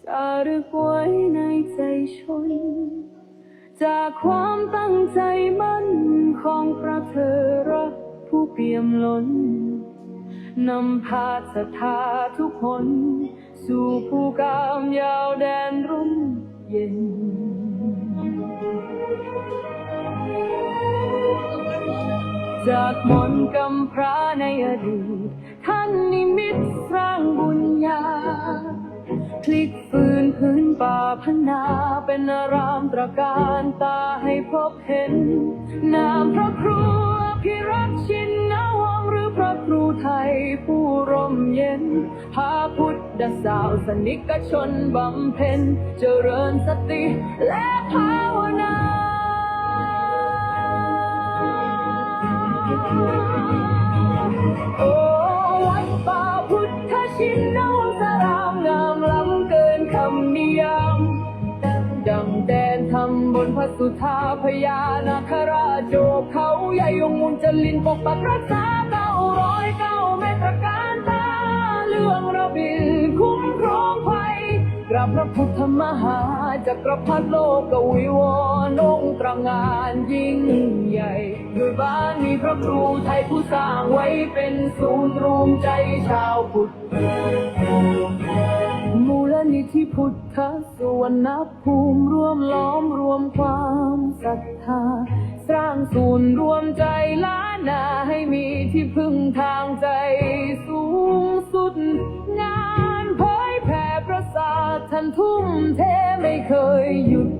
จารึกไว้ในใจชนจากความตั้งใจมั่นของพระเธอรักผู้เปี่ยมล้นนำพาศรัทธาทุกคนสู่ภูกามยาวแดนร่มเย็นจากมนต์กำพร้าในอดีตท่านนิมิตสร้างบุญญาพลิกฟื้นพื้นป่าพนาเป็นอารามตระการตาให้พบเห็นนามพระครูอภิรักษ์ชินวงศ์หรือพระครูไทยผู้ร่มเย็นพาพุทธศาสนิกชนบำเพ็ญเจริญสติและภาวนาโอ้วัดป่าพุทธชินวงศารามงามล้ำเกินคำนิยามดังแดนธรรมบนพระสุธาพญานาคราชโจบเขาใหญ่ยงมุนจลินปกปักรักษา909 เมตรการตาเรื่องระบินคุ้มครองภัยกราบพระพุทธมหาจักรพรรดิโลกวิวรณ์องค์ตระหง่านยิ่งใหญ่ด้วยบารมีพระครูไทยผู้สร้างไว้เป็นศูนย์รวมใจชาวพุทธมูลนิธิพุทธสุวรรณภูมิร่วมล้อมรวมความศรัทธาสร้างศูนย์รวมใจล้านนาให้มีที่พึ่งทางใจสูงสุดงานเผยแผ่ประสาทท่านทุ่มเทไม่เคยหยุด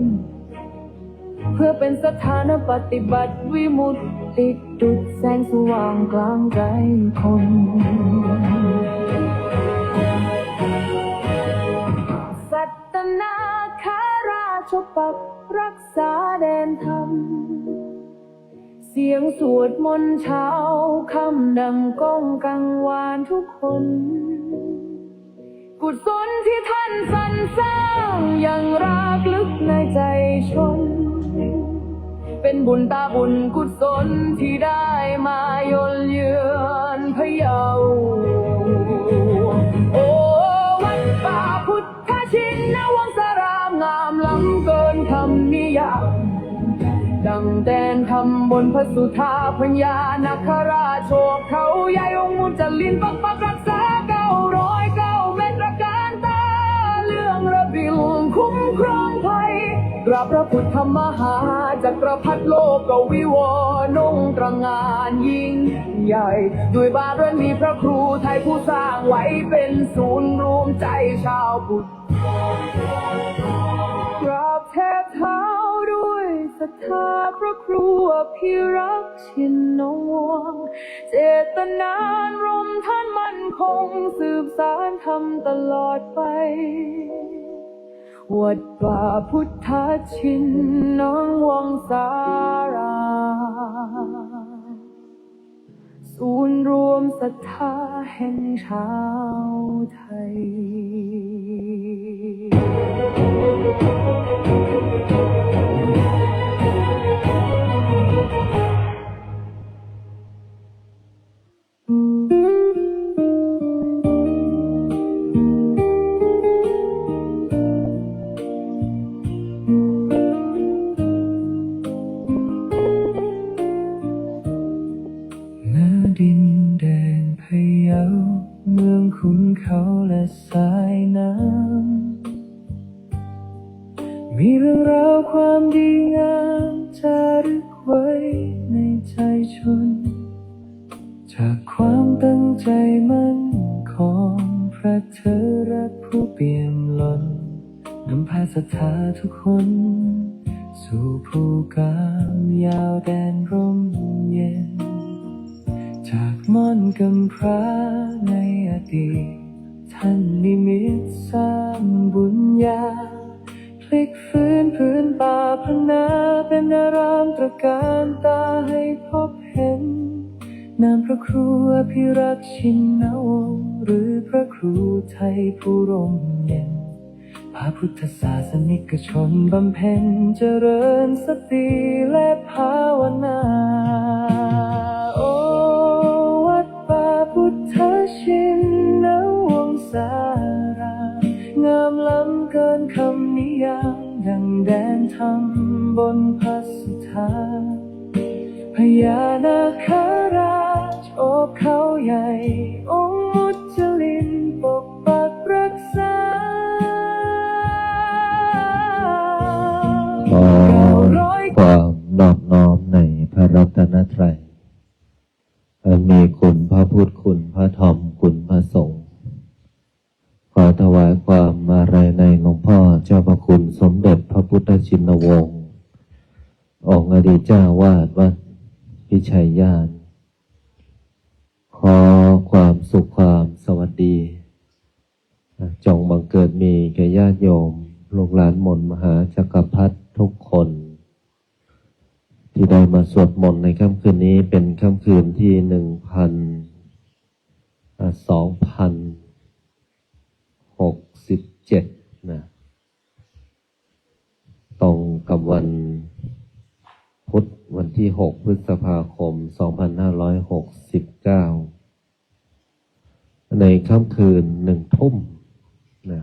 เพื่อเป็นสถานปฏิบัติวิมุตติดุจแสงสว่างกลางใจคนสัตนาคาราชปักรักษาแดนธรรมเสียงสวดมนต์เช้าคำดังก้องกังวานทุกคนกุศลที่ท่านสรรสร้างอย่างรากลึกในใจชนเป็นบุญตาบุญกุศลที่ได้มายนเยือนพะเยาโอ้วัดป่าพุทธชินวงศารามงามล้ำเกินคำนิยามดังแดนธรรมบนพระสุธาพญานาคราชโชคเขาใหญ่องค์มุจลินปกปักรักษา909 เมตรการตาเรื่องระบิลคุ้มครองภัยกราบพระพุทธมหาจักรพรรดิโลกวิวรณ์องค์ตระหง่านยิ่งใหญ่ด้วยบารมีพระครูไทยผู้สร้างไว้เป็นศูนย์รวมใจชาวพุทธกราบแทบเท้าด้วยศรัทธาพระครูอภิรักษ์ชินวงศ์เจตนารมณ์ท่านมั่นคงสืบสานธรรมตลอดไปวัดป่าพุทธชินวงศารามศูนย์รวมศรัทธาแห่งชาวไทยดินแดนพะเยาเมืองขุนเขาและสายน้ำมีเรื่องราวความดีงามจารึกไว้ในใจชนจากความตั้งใจมั่นของพระเธอรักผู้เปี่ยมล้นนำพาศรัทธาทุกคนสู่ภูกามยาวแดนร่มเย็นจากม่อนกำพร้าในอดีตท่านนิมิตสร้างบุญญาพลิกฟื้นพื้นป่าพนาเป็นอารามตระการตาให้พบเห็นนามพระครูอภิรักษ์ชินวงศ์หรือพระครูไทยผู้ร่มเย็นพาพุทธศาสนิกชนบำเพ็ญเจริญสติและภาวนาโอ้วัดป่าพุทธชินวงศารามงามล้ำเกิ ำบนพระสุธาพญานาคราชโอบเขาใหญ่องค์มุจลินปกปักรักษาขอความนอบน้อมในพระรัตนตรัยอันมีคุณพระพุทธคุณพระธรรมคุณพระสงฆ์ขอถวายความอาลัยในหลวงพ่อเจ้าพระคุณสมเด็จพระพุทธชินวงศ์องค์อดีตเจ้าวาดวัดพิชัยญาณขอความสุขความสวัสดีจงบังเกิดมีแก่ญาติโยมลูกหลานมนต์มหาจักรพรรดิทุกคนที่ได้มาสวดมนต์ในค่ำคืนนี้เป็นค่ำคืนที่2067นะตรงกับวันพุธวันที่6 พฤษภาคม 2569ในค่ำคืน1 ทุ่มนะ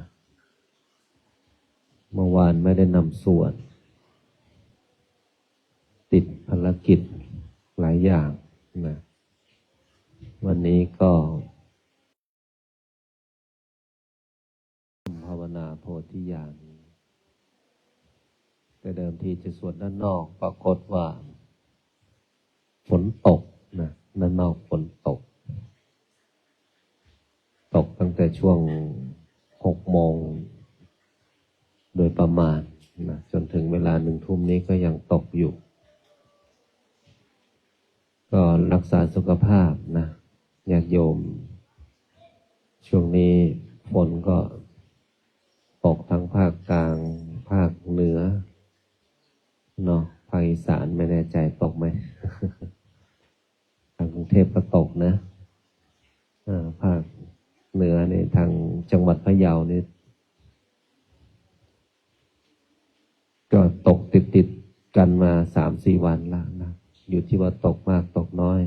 เมื่อวานไม่ได้นำสวดติดภารกิจหลายอย่างนะวันนี้ก็ภาวนาโพธิญาณแต่เดิมทีจะสวดด้านนอกปรากฏว่าฝนตกนะด้านนอกฝนตกตั้งแต่ช่วง6 โมงโดยประมาณนะจนถึงเวลา1 ทุ่มนี้ก็ยังตกอยู่ก็รักษาสุขภาพนะญาติโยมช่วงนี้ฝนก็ตกทั้งภาคกลางภาคเหนือเนาะภาคอีสานไม่แน่ใจตกไหม ทางกรุงเทพก็ตกนะภาคเหนือในทางจังหวัดพะเยานี่ก็ตกติดกันมา 3-4 วันแล้วนะอยู่ที่ว่าตกมากตกน้อย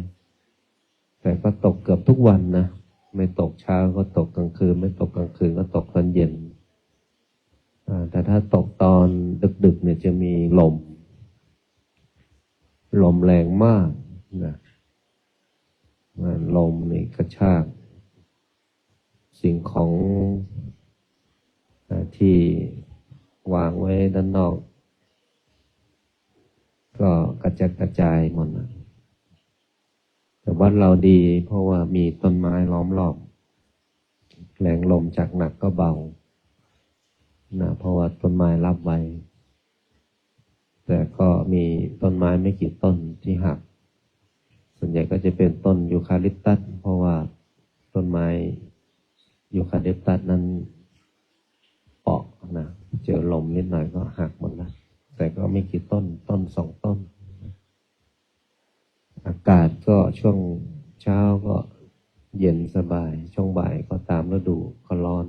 แต่ก็ตกเกือบทุกวันนะไม่ตกเช้าก็ตกกลางคืนไม่ตกกลางคืนก็ตกตอนเย็นแต่ถ้าตกตอนดึกๆเนี่ยจะมีลมแรงมากนะลมนี่กระชากสิ่งของที่วางไว้ด้านนอกก็กระจัดกระจายหมดนะแต่วัดเราดีเพราะว่ามีต้นไม้ล้อมรอบแรงลมจากหนักก็เบานะเพราะว่าต้นไม้รับไว้แต่ก็มีต้นไม้ไม่กี่ต้นที่หักส่วนใหญ่ก็จะเป็นต้นยูคาลิปตัสเพราะว่าต้นไม้ยูคาลิปตัสนั้นเปาะนะเจอลมนิดหน่อยก็หักหมดแล้วแต่ก็ไม่กี่ต้น2 ต้นอากาศก็ช่วงเช้าก็เย็นสบายช่วงบ่ายก็ตามฤดูก็ร้อน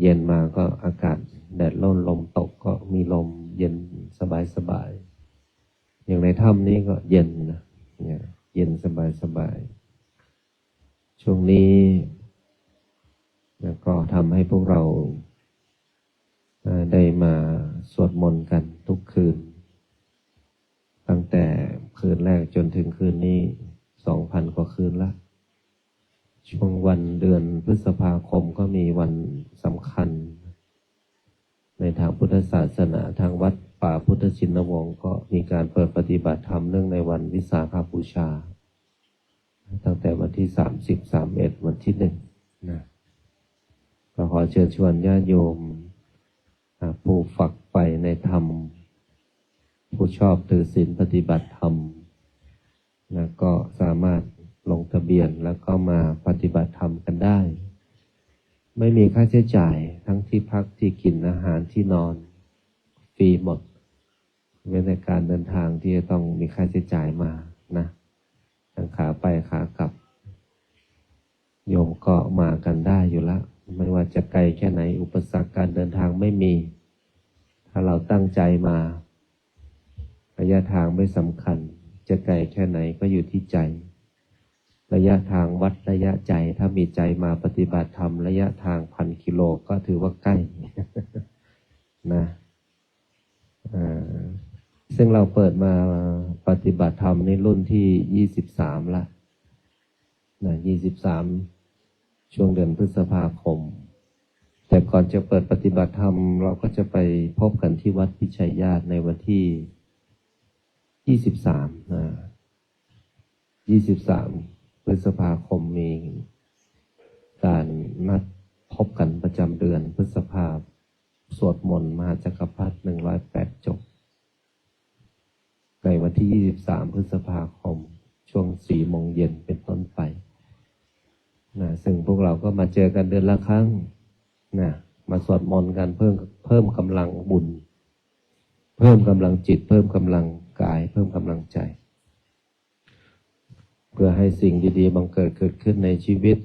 เย็นมาก็อากาศแดดร่นลมตกก็มีลมเย็นสบายอย่างในถ้ำนี้ก็เย็นนะเนี่ยเย็นสบายช่วงนี้ก็ทำให้พวกเราได้มาสวดมนต์กันทุกคืนตั้งแต่คืนแรกจนถึงคืนนี้ 2,000 กว่าคืนละช่วงวันเดือนพฤษภาคมก็มีวันสำคัญในทางพุทธศาสนาทางวัดป่าพุทธชินวงศ์ก็มีการเปิดปฏิบัติธรรมเนื่องในวันวิสาขบูชาตั้งแต่วันที่30 31วันที่1นะก็ขอเชิญชวนญาติโยมผู้ฝักใฝ่ในธรรมผู้ชอบถือศีลปฏิบัติธรรมแล้วก็สามารถลงทะเบียนแล้วก็มาปฏิบัติธรรมกันได้ไม่มีค่าใช้จ่ายทั้งที่พักที่กินอาหารที่นอนฟรีหมดเว้นแต่การเดินทางที่จะต้องมีค่าใช้จ่ายมานะทั้งขาไปขากลับโยมก็มากันได้อยู่แล้วไม่ว่าจะไกลแค่ไหนอุปสรรคการเดินทางไม่มีถ้าเราตั้งใจมาระยะทางไม่สำคัญจะไกลแค่ไหนก็อยู่ที่ใจระยะทางวัดระยะใจถ้ามีใจมาปฏิบัติธรรมระยะทาง1,000 กิโลก็ถือว่าใกล้ นะ อ่าซึ่งเราเปิดมาปฏิบัติธรรมในรุ่นที่23ละนะ23ช่วงเดือนพฤษภาคมแต่ก่อนจะเปิดปฏิบัติธรรมเราก็จะไปพบกันที่วัดพิชัยญาติในวันที่23นะ23พฤษภาคมมีการนัดพบกันประจำเดือนพฤษภาคมสวดมนต์มหาจักรพรรดิ108 จบในวันที่23พฤษภาคมช่วง4 โมงเย็นเป็นต้นไปนะซึ่งพวกเราก็มาเจอกันเดือนละครั้งนะมาสวดมนต์กันเพิ่มกำลังบุญเพิ่มกำลังจิตเพิ่มกำลังกายเพิ่มกำลังใจเพื่อให้สิ่งดีๆบังเกิดขึ้นในชีวิต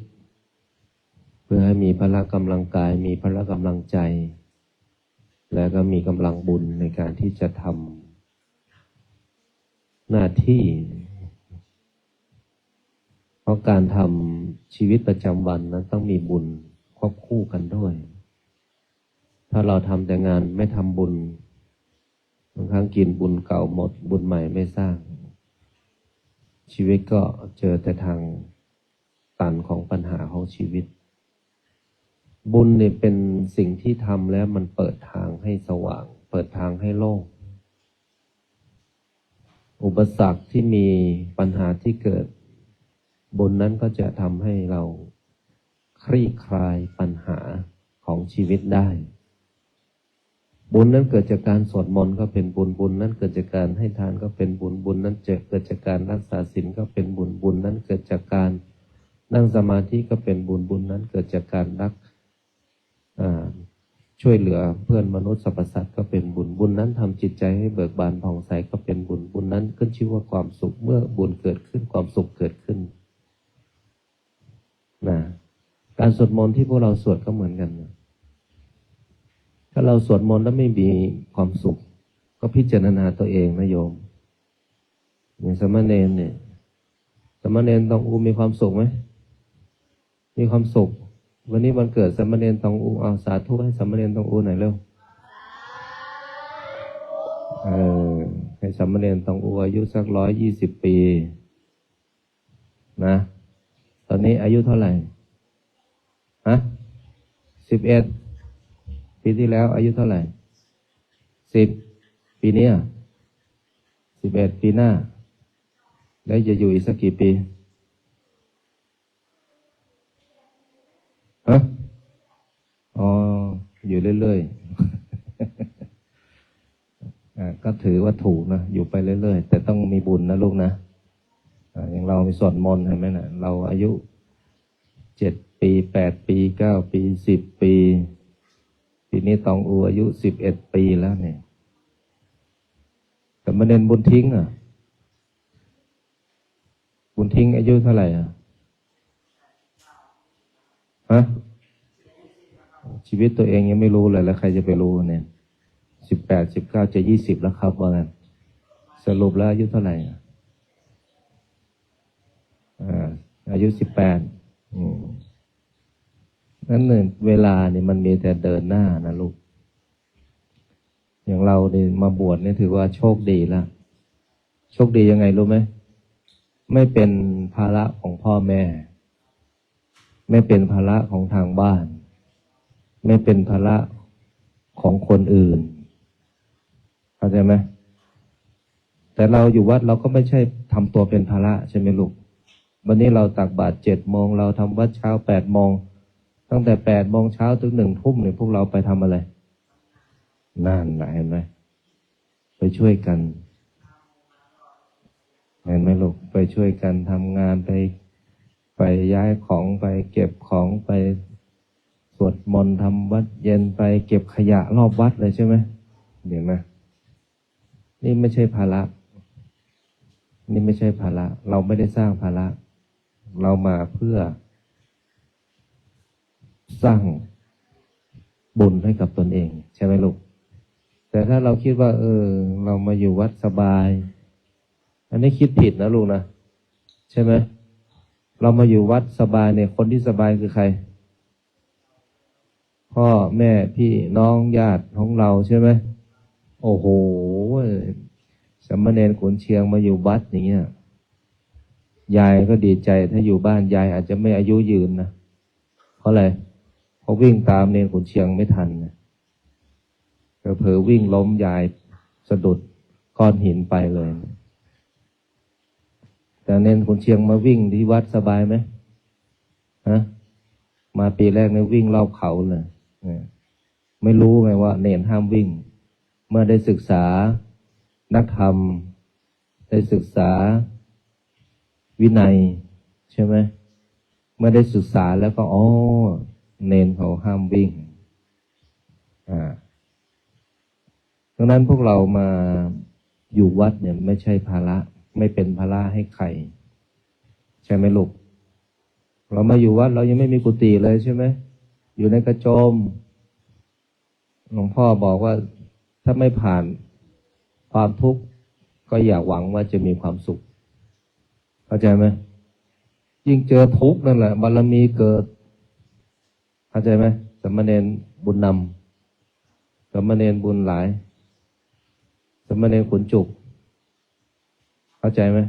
เพื่อให้มีพละกำลังกายมีพละกำลังใจและก็มีกำลังบุญในการที่จะทำหน้าที่เพราะการทำชีวิตประจำวันนั้นต้องมีบุญควบคู่กันด้วยถ้าเราทำแต่งานไม่ทำบุญบางครั้งกินบุญเก่าหมดบุญใหม่ไม่สร้างชีวิตก็เจอแต่ทางตันของปัญหาของชีวิตบุญเนี่ยเป็นสิ่งที่ทำแล้วมันเปิดทางให้สว่างเปิดทางให้โล่งอุปสรรคที่มีปัญหาที่เกิดบุญนั้นก็จะทำให้เราคลี่คลายปัญหาของชีวิตได้บุญนั้นเกิดจากการสวดมนต์ก็เป็นบุญบุญนั้นเกิดจากการให้ทานก็เป็นบุญบุญนั้นเกิดจากการรักษาศีลก็เป็นบุญบุญนั้นเกิดจากการนั่งสมาธิก็เป็นบุญบุญนั้นเกิดจากการช่วยเหลือเพื่อนมนุษย์สรรพสัตว์ก็เป็นบุญบุญนั้นทำจิตใจให้เบิกบานผ่องใสก็เป็นบุญบุญนั้นขึ้นชื่อว่าความสุขเมื่อบุญเกิดขึ้นความสุขเกิดขึ้นนะการสวดมนต์ที่พวกเราสวดก็เหมือนกันนะถ้าเราสวดมนต์แล้วไม่มีความสุขก็พิจารณาตัวเองนะโยมอย่างสมณเณรเนี่ยสมณเณรตองอูมีความสุขไหมมีความสุขวันนี้วันเกิดสมณเณรตองอูเอาสาธุให้สมณเณรตองอูหน่อยเร็วให้สมณเณรตองอูอายุสัก120 ปีนะตอนนี้อายุเท่าไหร่11 ปีที่แล้วอายุเท่าไหร่10 ปีนี้11 ปีหน้าแล้วจะอยู่อีกสักกี่ปีอยู่เรื่อยๆ ก็ถือว่าถูกนะอยู่ไปเรื่อยๆแต่ต้องมีบุญนะลูกนะอย่างเรามีสวดมนต์เห็นไหมนะเราอายุ7 ปี 8 ปี 9 ปี 10 ปีปีนี้ตองอูอายุ11 ปีแล้วเนี่ยแต่มาเน้นบุญทิ้งบุญทิ้งอายุเท่าไหร่ชีวิตตัวเองยังไม่รู้เลยแล้วใครจะไปรู้เนี่ย18 19จะ20แล้วครับว่างั้นสรุปแล้วอายุเท่าไหร่อายุ18นั้นเนี่ยเวลาเนี่ยมันมีแต่เดินหน้านะลูกอย่างเราเนี่ยมาบวชเนี่ยถือว่าโชคดีแล้วโชคดียังไงรู้ไหมไม่เป็นภาระของพ่อแม่ไม่เป็นภาระของทางบ้านไม่เป็นภาระของคนอื่นเข้าใจไหมแต่เราอยู่วัดเราก็ไม่ใช่ทำตัวเป็นภาระใช่ไหมลูกวันนี้เราตักบาตร7 โมงเราทำวัดเช้า8 โมงตั้งแต่8 โมงเช้าถึง1 ทุ่มเนี่ยพวกเราไปทำอะไรนั่นแหละเห็นไหมไปช่วยกันเห็นไหมลูกไปช่วยกันทำงานไปย้ายของไปเก็บของไปสวดมนต์ทำวัดเย็นไปเก็บขยะรอบวัดเลยใช่ไหมเห็นไหมนี่ไม่ใช่ภาระนี่ไม่ใช่ภาระเราไม่ได้สร้างภาระเรามาเพื่อสร้างบุญให้กับตนเองใช่ไหมลูกแต่ถ้าเราคิดว่าเรามาอยู่วัดสบายอันนี้คิดผิดนะลูกนะใช่ไหมเรามาอยู่วัดสบายเนี่ยคนที่สบายคือใครพ่อแม่พี่น้องญาติของเราใช่ไหม โอ้โหสามเณรขุนเชียงมาอยู่วัดอย่างเงี้ยยายก็ดีใจถ้าอยู่บ้านยายอาจจะไม่อายุยืนนะเพราะอะไรเพราะวิ่งตามเนรขุนเชียงไม่ทันนะเผลอวิ่งล้มยายสะดุดก้อนหินไปเลยแต่เนรขุนเชียงมาวิ่งที่วัดสบายไหมฮะมาปีแรกเนี่ยวิ่งรอบเขาเลยไม่รู้ไงว่าเนรห้ามวิ่งเมื่อได้ศึกษานักธรรมได้ศึกษาวินัยใช่ไหมเมื่อได้ศึกษาแล้วก็อ๋อเนรเขาห้ามวิ่งดังนั้นพวกเรามาอยู่วัดเนี่ยไม่ใช่ภาระไม่เป็นภาระให้ใครใช่ไหมลูกเรามาอยู่วัดเรายังไม่มีกุฏิเลยใช่ไหมอยู่ในกระโจมหลวงพ่อบอกว่าถ้าไม่ผ่านความทุกข์ก็อย่าหวังว่าจะมีความสุขเข้าใจไหมยิ่งเจอทุกข์นั่นแหละบารมีเกิดเข้าใจไหมสามเณรบุญนำสามเณรบุญหลายสามเณรขุนจุกเข้าใจไหม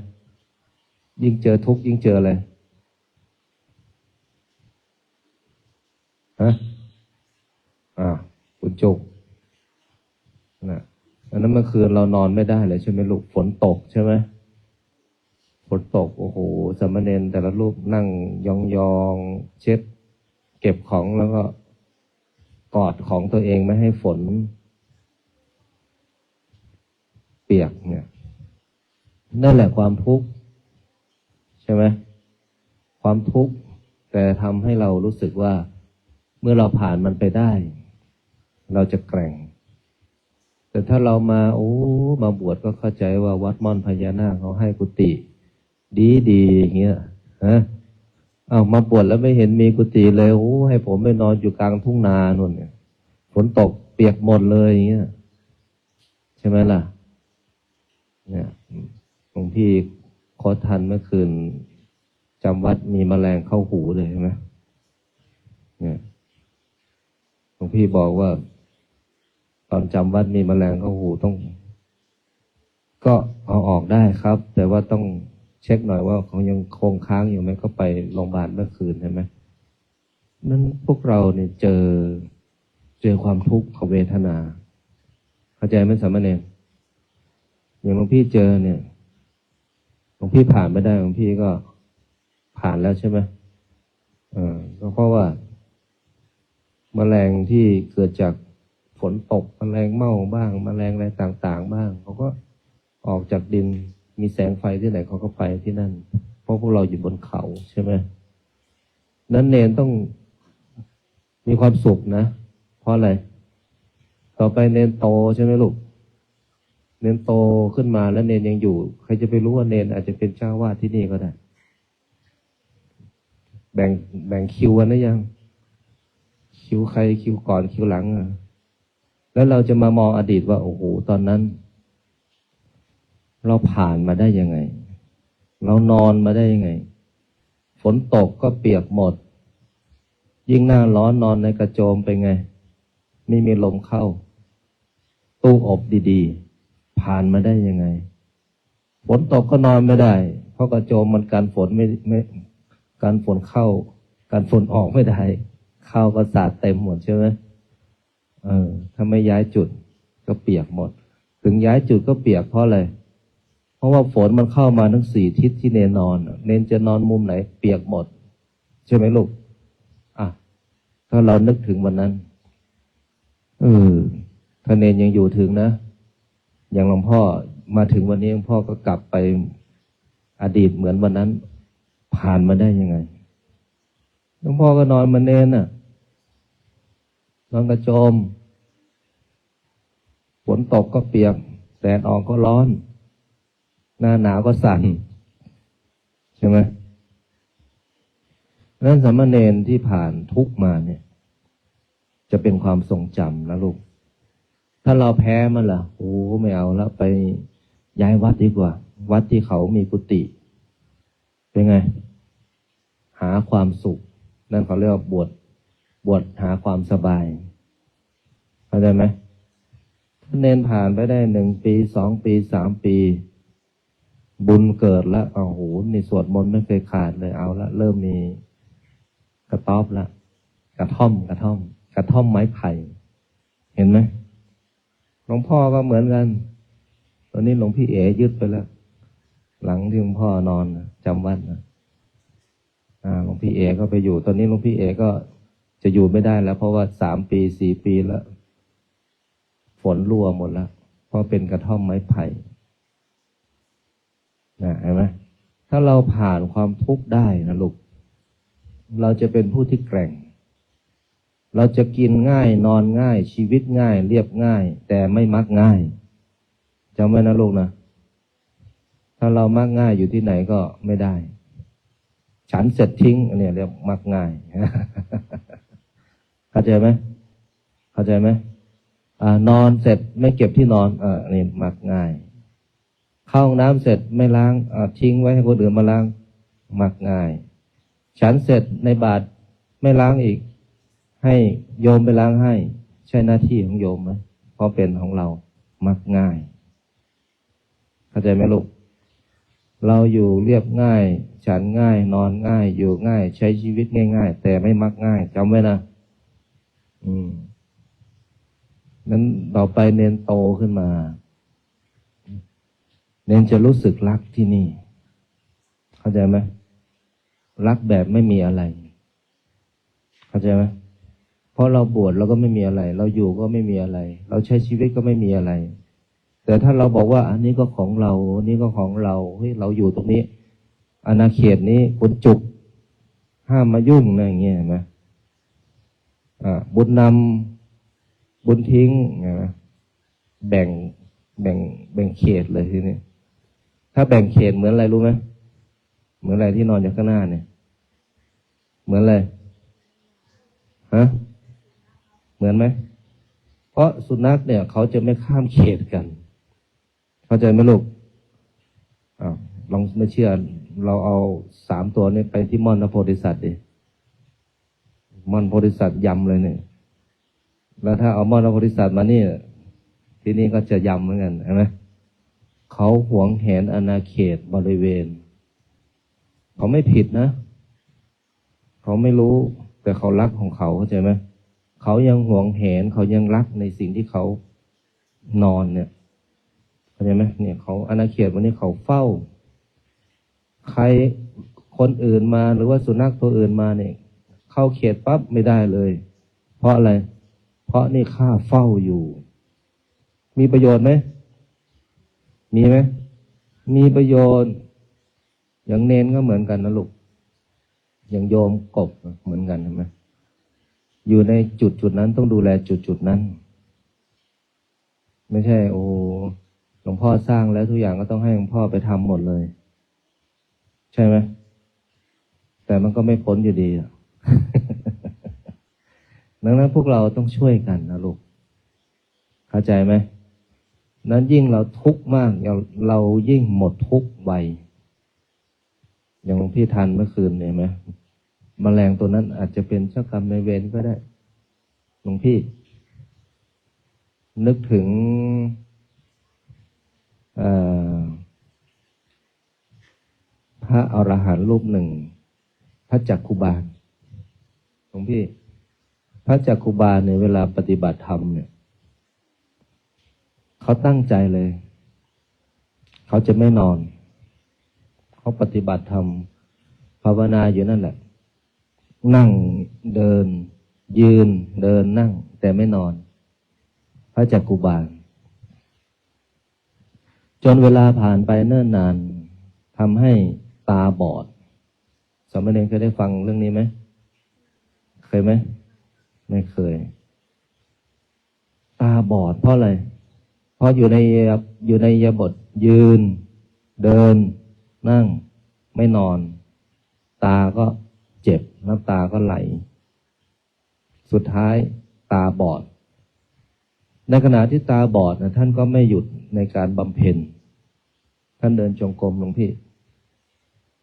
ยิ่งเจอทุกข์ยิ่งเจออะไรฮะขุนจุกนะอันนั้นเมื่อคืนเรานอนไม่ได้เลยใช่ไหมลูกฝนตกใช่ไหมฝนตกโอ้โหสามเณรแต่ละรูปนั่งยองๆเช็ดเก็บของแล้วก็กอดของตัวเองไม่ให้ฝนเปียกเนี่ยนั่นแหละความทุกข์ใช่ไหมความทุกข์แต่ทำให้เรารู้สึกว่าเมื่อเราผ่านมันไปได้เราจะแกร่งแต่ถ้าเรามาบวชก็เข้าใจว่าวัดม่อนพญานาคเขาให้กุฏิดีอย่างเงี้ยฮะมาบวชแล้วไม่เห็นมีกุฏิเลยให้ผมไปนอนอยู่กลางทุ่งนานู่นเนี่ยฝนตกเปียกหมดเลยอย่างเงี้ยใช่ไหมล่ะเนี่ยหลวงพี่โคตรทันเมื่อคืนจำวัดมีแมลงเข้าหูเลยใช่ไหมเนี่ยหลวงพี่บอกว่าตอนจำวัดมีแมลงเข้าหูก็เอาออกได้ครับแต่ว่าต้องเช็คหน่อยว่าเขายังคงค้างอยู่ไหมก็ไปโรงพยาบาลเมื่อคืนใช่ไหมนั้นพวกเราเนี่ยเจอความทุกข์ของเวทนาเข้าใจไหมสามเณรอย่างหลวงพี่เจอเนี่ยหลวงพี่ผ่านไม่ได้หลวงพี่ก็ผ่านแล้วใช่ไหมก็เพราะว่าแมลงที่เกิดจากฝนตกแมลงเม่าบ้างแมลงอะไรต่างๆบ้างเขาก็ออกจากดินมีแสงไฟที่ไหนเขาก็ไปที่นั่นเพราะพวกเราอยู่บนเขาใช่ไหมนั้นเนรต้องมีความสุขนะเพราะอะไรต่อไปเนรโตใช่ไหมลูกเนรโตขึ้นมาแล้วเนรยังอยู่ใครจะไปรู้ว่าเนรอาจจะเป็นเจ้าวาดที่นี่ก็ได้แบ่งคิวกันหรือยังคิวใครคิวก่อนคิวหลังแล้วเราจะมามองอดีตว่าโอ้โหตอนนั้นเราผ่านมาได้ยังไงเรานอนมาได้ยังไงฝนตกก็เปียกหมดยิ่งหน้าร้อนนอนในกระโจมไปไงไม่มีลมเข้าตู้อบดีๆผ่านมาได้ยังไงฝนตกก็นอนไม่ได้เพราะกระโจมมันกันฝนไม่กันฝนเข้ากันฝนออกไม่ได้เข้าก็สาดเต็มหมดใช่ไหมถ้าไม่ย้ายจุดก็เปียกหมดถึงย้ายจุดก็เปียกเพราะอะไรเพราะว่าฝนมันเข้ามาทั้ง4 ทิศที่เนนนอนเนนจะนอนมุมไหนเปียกหมดใช่ไหมลูกถ้าเรานึกถึงวันนั้นถ้าเนนยังอยู่ถึงนะอย่างหลวงพ่อมาถึงวันนี้หลวงพ่อก็กลับไปอดีตเหมือนวันนั้นผ่านมาได้ยังไงหลวงพ่อก็นอนเหมือนเนนนอนกระโจมฝนตกก็เปียกแดดออกก็ร้อนหน้าหนาวก็สั่นใช่ไหมนั้นสามเณรที่ผ่านทุกข์มาเนี่ยจะเป็นความทรงจำนะลูกถ้าเราแพ้มันล่ะไม่เอาแล้วไปย้ายวัดดีกว่าวัดที่เขามีกุฏิเป็นไงหาความสุขนั่นเขาเรียกว่าบวชหาความสบายเข้าใจไหม เนนผ่านไปได้1 ปี 2 ปี 3 ปีบุญเกิดแล้วโอ้โหนี่สวดมนต์ไม่เคยขาดเลยเอาละเริ่มมีกระต๊อบละกระท่อมไม้ไผ่เห็นไหมหลวงพ่อก็เหมือนกันตอนนี้หลวงพี่เอ๋ยึดไปแล้วหลังที่หลวงพ่อนอนจำวัดนะหลวงพี่เอ๋ก็ไปอยู่ตอนนี้หลวงพี่เอ๋ก็จะอยู่ไม่ได้แล้วเพราะว่า3 ปี 4 ปีแล้วฝนรั่วหมดแล้วเพราะเป็นกระท่อมไม้ไผ่เห็นไหมถ้าเราผ่านความทุกข์ได้นะลูกเราจะเป็นผู้ที่แกร่งเราจะกินง่ายนอนง่ายชีวิตง่ายเรียบง่ายแต่ไม่มักง่ายจำไว้นะลูกนะถ้าเรามักง่ายอยู่ที่ไหนก็ไม่ได้ฉันเสร็จทิ้งอันนี้เรียกมักง่าย เข้าใจไหมนอนเสร็จไม่เก็บที่นอนนี่มักง่ายเข้าห้องน้ำเสร็จไม่ล้างทิ้งไว้ให้คนอื่นมาล้างมักง่ายฉันเสร็จในบาตรไม่ล้างอีกให้โยมไปล้างให้ใช่หน้าที่ของโยมไหมเพราะเป็นของเรามักง่ายเข้าใจไหมลูกเราอยู่เรียบง่ายฉันง่ายนอนง่ายอยู่ง่ายใช้ชีวิตง่ายๆแต่ไม่มักง่ายจำไว้นะนั้นต่อไปเนนโตขึ้นมาเนนจะรู้สึกรักที่นี่เข้าใจไหมรักแบบไม่มีอะไรเข้าใจไหมเพราะเราบวชเราก็ไม่มีอะไรเราอยู่ก็ไม่มีอะไรเราใช้ชีวิตก็ไม่มีอะไรแต่ถ้าเราบอกว่าอันนี้ก็ของเราอันนี้ก็ของเราเฮ้ยเราอยู่ตรงนี้อาณาเขตนี้คุณจุกห้ามมายุ่งนะอย่างเงี้ยเห็นไหมบุญนำบุญทิ้งนะแบ่งเขตเลยทีนี้ถ้าแบ่งเขตเหมือนอะไรรู้ไหมเหมือนอะไรที่นอนอยู่ข้างหน้าเนี่ยเหมือนอะไรเหมือนไหมเพราะสุนัขเนี่ยเขาจะไม่ข้ามเขตกันเข้าใจไหมลูกลองไม่เชื่อเราเอา3 ตัวนี้ไปที่ม่อนโพธิสัตว์ดิม่อนโพธิสัตว์ยำเลยเนี่ยแล้วถ้าเอาม่อนโพธิสัตว์มานี่ที่นี่ก็จะยำเหมือนกันใช่ไหมเขาหวงแหนอาณาเขตบริเวณเขาไม่ผิดนะเขาไม่รู้แต่เขารักของเขาเข้าใจไหมเขายังหวงแหนเขายังรักในสิ่งที่เขานอนเนี่ยเข้าใจไหมเนี่ยเขาอาณาเขตวันนี้เขาเฝ้าใครคนอื่นมาหรือว่าสุนัขตัวอื่นมาเนี่ยเข้าเขตปั๊บไม่ได้เลยเพราะอะไรเพราะนี่ข้าเฝ้าอยู่มีประโยชน์ไหมมีไหมมีประโยชน์อย่างเนนก็เหมือนกันนะลูกอย่างโยมกบเหมือนกันใช่ไหมอยู่ในจุดนั้นต้องดูแลจุดนั้นไม่ใช่โอ้หลวงพ่อสร้างแล้วทุกอย่างก็ต้องให้หลวงพ่อไปทำหมดเลยใช่ไหมแต่มันก็ไม่พ้นอยู่ดี ดังนั้นพวกเราต้องช่วยกันนะลูกเข้าใจไหมนั้นยิ่งเราทุกข์มากเรายิ่งหมดทุกข์ไวอย่างหลวงพี่ทันเมื่อคืนเนี่ยไหมแมลงตัวนั้นอาจจะเป็นเจ้ากรรมนายเวรก็ได้หลวงพี่นึกถึงพระอรหันต์รูปหนึ่งพระจักคุบาลหลวงพี่พระจักคุบาลเนี่ยเวลาปฏิบัติธรรมเนี่ยเขาตั้งใจเลยเขาจะไม่นอนเขาปฏิบัติธรรมภาวนาอยู่นั่นแหละนั่งเดินยืนเดินนั่งแต่ไม่นอนพระจักคุบาลจนเวลาผ่านไปเนิ่นนานทำให้ตาบอดสามเณรเคยได้ฟังเรื่องนี้ไหมเคยไหมไม่เคยตาบอดเพราะอะไรเพราะอยู่ในอิริยาบถยืนเดินนั่งไม่นอนตาก็เจ็บน้ำตาก็ไหลสุดท้ายตาบอดในขณะที่ตาบอดนะท่านก็ไม่หยุดในการบำเพ็ญท่านเดินจงกรมหลวงพี่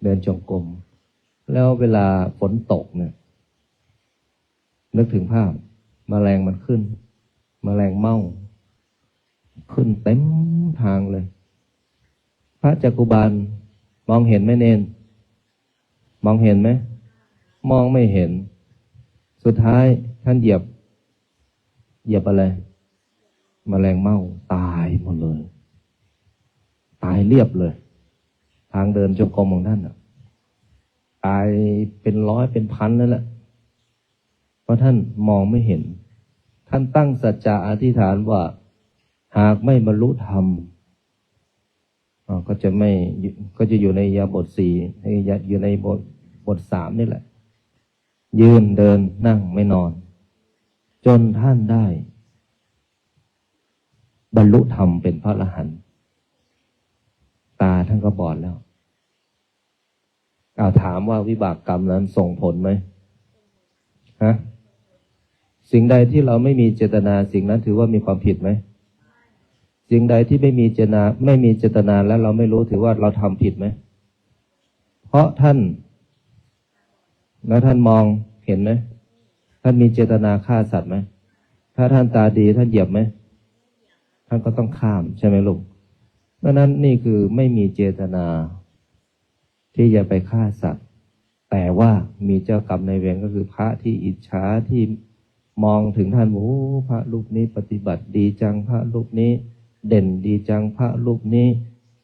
เดินจงกรมแล้วเวลาฝนตกเนี่ยนึกถึงภาพแมลงมันขึ้นแมลงเม่า ขึ้นเต็มทางเลย พระจักกุบาลมองเห็นไหมเนนมองเห็นไหมมองไม่เห็น สุดท้ายท่านเหยียบอะไรแมลงเม่าตายหมดเลยตายเรียบเลย ทางเดินจงกรมของท่านตายเป็นร้อยเป็นพันนั่นแหละเพราะท่านมองไม่เห็น ท่านตั้งสัจจะอธิษฐานว่าหากไม่บรรลุธรรมก็จะอยู่ในยาบทสี่อยู่ในบทสามนี่แหละยืนเดินนั่งไม่นอนจนท่านได้บรรลุธรรมเป็นพระอรหันต์ตาท่านก็บอดแล้วถามว่าวิบากกรรมนั้นส่งผลไหมฮะสิ่งใดที่เราไม่มีเจตนาสิ่งนั้นถือว่ามีความผิดไหมสิ่งใดที่ไม่มีเจตนาแล้วเราไม่รู้ถือว่าเราทำผิดไหมเพราะท่านมองเห็นไหมท่านมีเจตนาฆ่าสัตว์ไหมถ้าท่านตาดีท่านเหยียบไหมท่านก็ต้องข้ามใช่ไหมลูกดังนั้นนี่คือไม่มีเจตนาที่จะไปฆ่าสัตว์แต่ว่ามีเจ้ากรรมนายเวรก็คือพระที่อิจฉาที่มองถึงท่านโอ้พระรูปนี้ปฏิบัติดีจังพระรูปนี้เด่นดีจังพระรูปนี้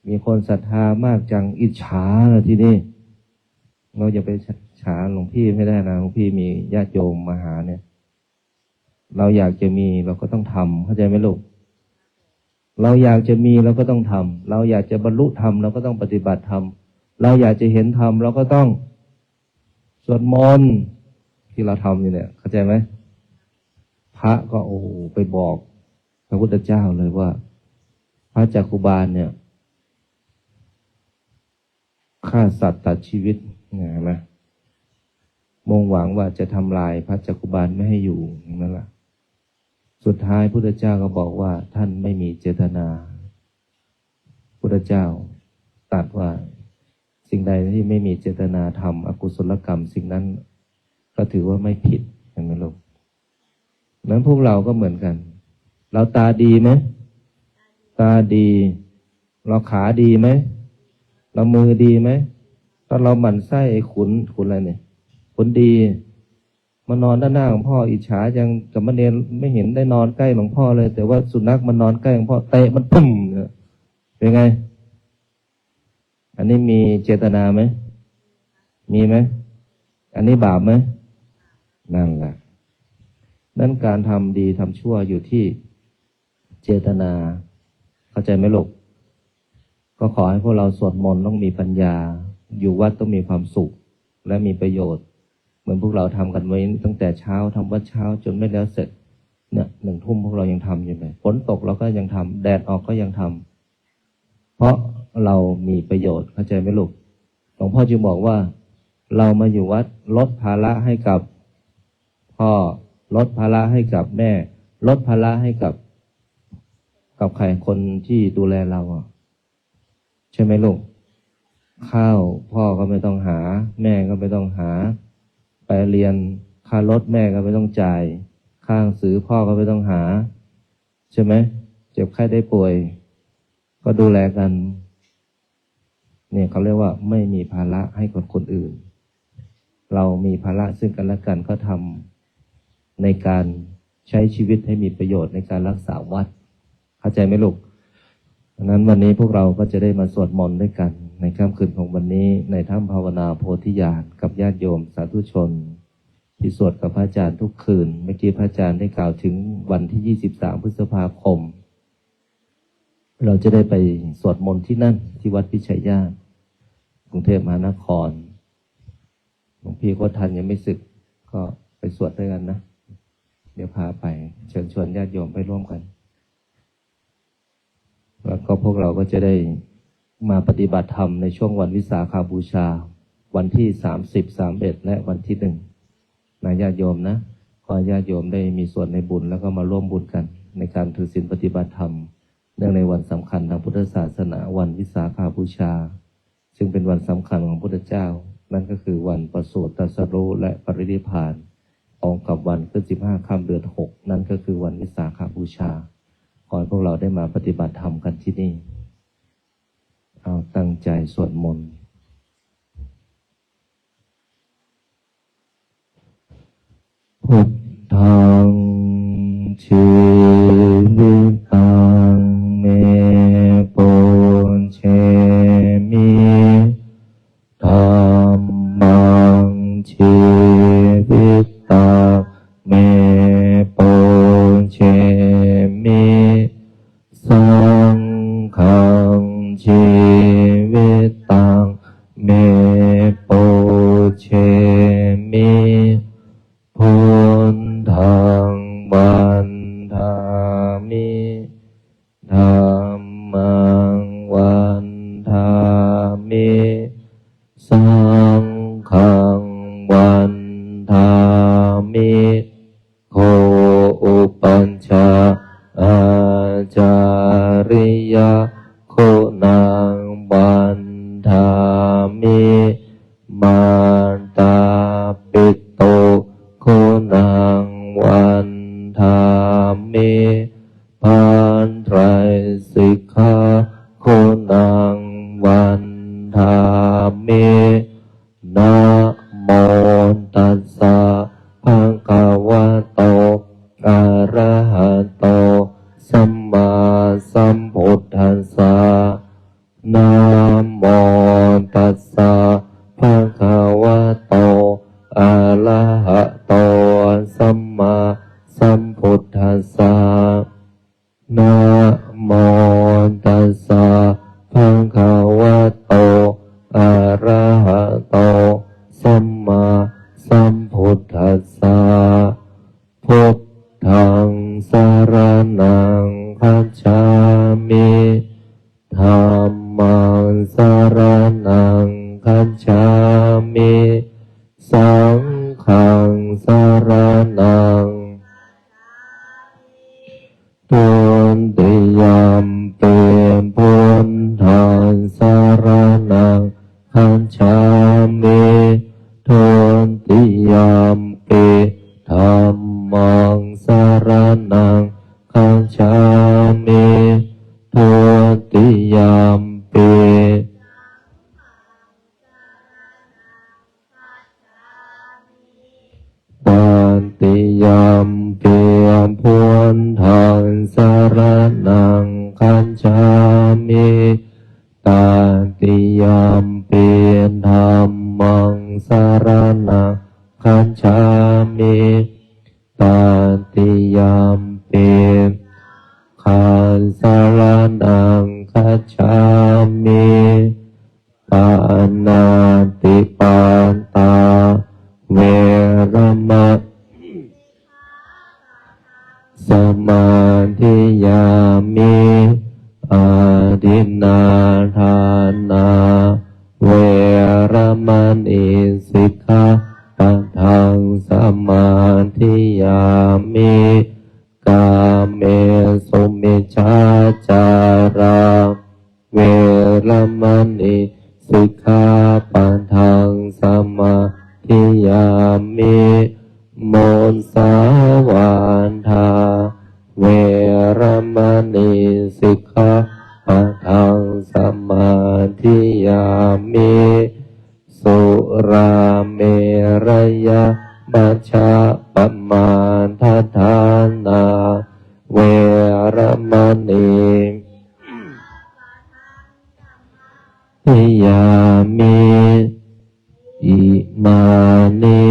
มีคนศรัทธามากจังอิจฉาเลยทีนี้เราจะไปฉาหลวงพี่ไม่ได้นะหลวงพี่มีญาติโยมมาหาเนี่ยเราอยากจะมีเราก็ต้องทำเข้าใจไหมลูกเราอยากจะมีเราก็ต้องทำเราอยากจะบรรลุธรรมเราก็ต้องปฏิบัติธรรมเราอยากจะเห็นธรรมเราก็ต้องสวดมนต์ที่เราทำอยู่เนี่ยเข้าใจไหมพระก็ไปบอกพระพุทธเจ้าเลยว่าพระจักกุบาลเนี่ยฆ่าสัตว์ตัดชีวิตไงนะมุ่งหวังว่าจะทำลายพระจักกุบาลไม่ให้อยู่นั่นแหละสุดท้ายพุทธเจ้าก็บอกว่าท่านไม่มีเจตนาพุทธเจ้าตรัสว่าสิ่งใดที่ไม่มีเจตนาทำอกุศลกรรมสิ่งนั้นก็ถือว่าไม่ผิดเห็นไหมลูกนั้นพวกเราก็เหมือนกันเราตาดีไหมตาดีเราขาดีไหมเรามือดีไหมตอนเราหมั่นไส้ขุนอะไรเนี่ยขุนดีมานอนด้านหน้าของพ่ออิจฉาจังกับมะเนรไม่เห็นได้นอนใกล้หลวงพ่อเลยแต่ว่าสุนัขมันนอนใกล้หลวงพ่อเตะมันปุ่มเนี่ยเป็นไงอันนี้มีเจตนาไหมมีไหมอันนี้บาปไหมนั่นแหละนั่นการทำดีทำชั่วอยู่ที่เจตนาเข้าใจไหมลูกก็ขอให้พวกเราสวดมนต์ต้องมีปัญญาอยู่วัดต้องมีความสุขและมีประโยชน์เหมือนพวกเราทำกันไว้ตั้งแต่เช้าทำวัดเช้าจนไม่แล้วเสร็จเนี่ย1 ทุ่มพวกเรายังทำอยู่เลยฝนตกเราก็ยังทำแดดออกก็ยังทำเพราะเรามีประโยชน์เข้าใจไหมลูกหลวงพ่อจึงบอกว่าเรามาอยู่วัดลดภาระให้กับพ่อลดภาระให้กับแม่ลดภาระให้กับใครคนที่ดูแลเราใช่ไหมลูกข้าวพ่อก็ไม่ต้องหาแม่ก็ไม่ต้องหาไปเรียนค่ารถแม่ก็ไม่ต้องจ่ายค่าหนังสือพ่อก็ไม่ต้องหาใช่ไหมเจ็บไข้ได้ป่วยก็ดูแลกันเนี่ยเขาเรียกว่าไม่มีภาระให้กับคนอื่นเรามีภาระซึ่งกันและกันก็ทำในการใช้ชีวิตให้มีประโยชน์ในการรักษาวัดเข้าใจไหมลูกดังนั้นวันนี้พวกเราก็จะได้มาสวดมนต์ด้วยกันในค่ำคืนของวันนี้ในถ้ำภาวนาโพธิญาณกับญาติโยมสาธุชนที่สวดกับพระอาจารย์ทุกคืนเมื่อกี้พระอาจารย์ได้กล่าวถึงวันที่23 พฤษภาคมเราจะได้ไปสวดมนต์ที่นั่นที่วัดพิชัยญาณกรุงเทพมหานครหลวงพี่ก็ทันยังไม่สึกก็ไปสวดด้วยกันนะเดี๋ยวพาไปเชิญชวนญาติโยมไปร่วมกันแล้วก็พวกเราก็จะได้มาปฏิบัติธรรมในช่วงวันวิสาขบูชาวันที่30 31และวันที่1นะญาติโยมนะขอญาติโยมได้มีส่วนในบุญแล้วก็มาร่วมบุญกันในการถือศีลปฏิบัติธรรมเนื่องในวันสำคัญทางพุทธศาสนาวันวิสาขบูชาซึ่งเป็นวันสำคัญของพระพุทธเจ้านั่นก็คือวันประสูติตรัสรู้และปรินิพพานตรงกับวันขึ้น15 ค่ำเดือน 6นั่นก็คือวันวิสาขบูชาขอ อให้พวกเราได้มาปฏิบัติธรรมกันที่นี่เอาตั้งใจสวดมนต์พุทธังชีวิตังเมปุญเชมิธัมมังชีวิตังเมปุญเชมิสังฆังชีวิตังเมปุญเชมิพุทธังวันธามิธัมมังวันธามิสังฆังวันธามิโคอุปัญชาอาจาริยะโคนังวันธามิมาตาปิโตโคนังวันธามิปันไตรสิกขาโคนังวันธามินะโมตัสสะภะคะวะโตอะระหะโตสัมมาสัมพุทธัสสะนะโมตัสสะภะคะวะโตอะระหะโตสัมมาสัมพุทธัสสะนะโมตัสสะภะคะวะโตอะระหะโตสัมมาสัมพุทธัสสะพุทธังสรณังคัจฉามิธัมมังสรณังคัจฉามิสังฆังสรณังตุติยมปิพุทธังสรณังคัจฉามิทุติยมปิธัมมังสรณังคัจฉามิทุติยมปิปันติยมปิพุทธังสรณังคัจฉามิตติยมปิธัมมังสรณังคัจฉามิตติยมปิขันสรณังคัจฉามิปานาติปาตาเวรมะสมาธิยามิอาทินนาทานาเวรมณีสิกขาปะทังสมาธิยามิกาเมสุมิจฉาจาราเวรมณีสิกขาปะทังสมาธิยามิโมนสาวานทาเวรมณีสิกขาปะทังสมาธิยามิสุราเมรยะมัชฌะปมาทฐานาเวรมณีทิยามิอิมานิ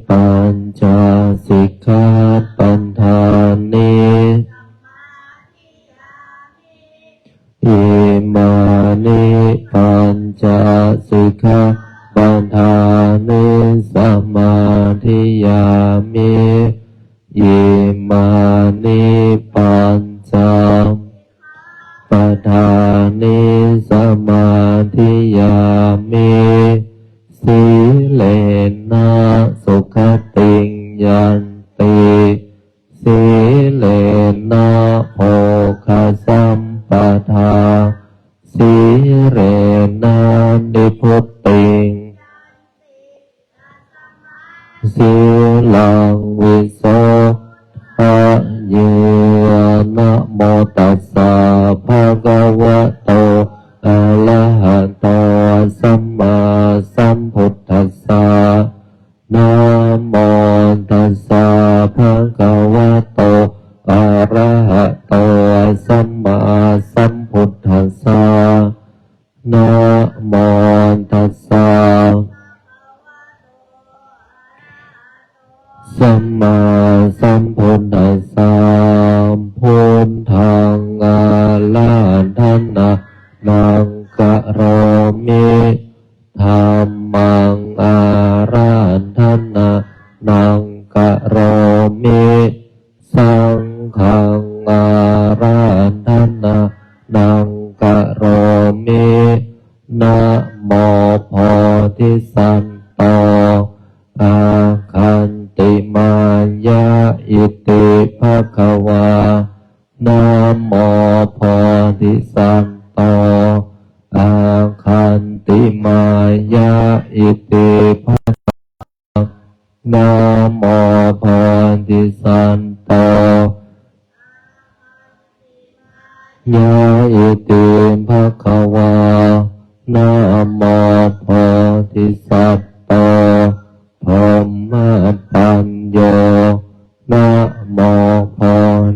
ปัญจสิกขาปัฏฐานิอิมานิปัญจสิกขาปัฏฐานิสมาธิยามิอิมานิปัญจปัฏฐานิสมาธิยามิสีเลนะสุขติงยันติสีเลนะโภคสัมปทาสีเรนะนิพุตติงสีลังวิโสทะเยนะโมตัส นะโมตัสสะภะคะวะโตอะระหะโตสัมมาสัมพุทธัสสะนะโมตัสสะสัมมาสัมพุทธัสสะพุทธังอาลาธนะนังกะโรมิธัมมังอาราธนะนังกะโรมิสังฆังอาราธนะนังกะโรมินะโมโพธิสัตว์โตอาคันติมายะอิติภะคะวานะโมโพธิสัตว์โตอาคันติมายะอิติภะคะวานะโมโพธิสัตว์โตยะอิติภะคะวานะโมโพธิสัตว์โตพรหมปัญโยนะโมโพ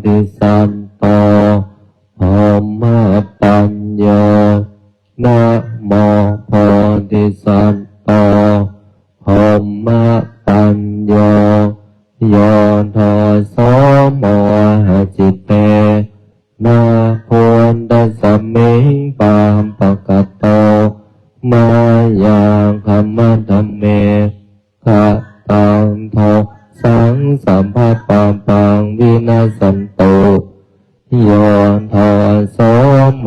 ธิสัตว์โตพรหมปัญโยนะโมโพธิสัตว์โตพรหมปัญโยโยโทโสโมหจิตเตนะพุนตัสสมิงปามปะกะโตมายังคัมมะธัมเมขะตังโทสังสัมภะปังปังวินาสันโตโยโทโสโม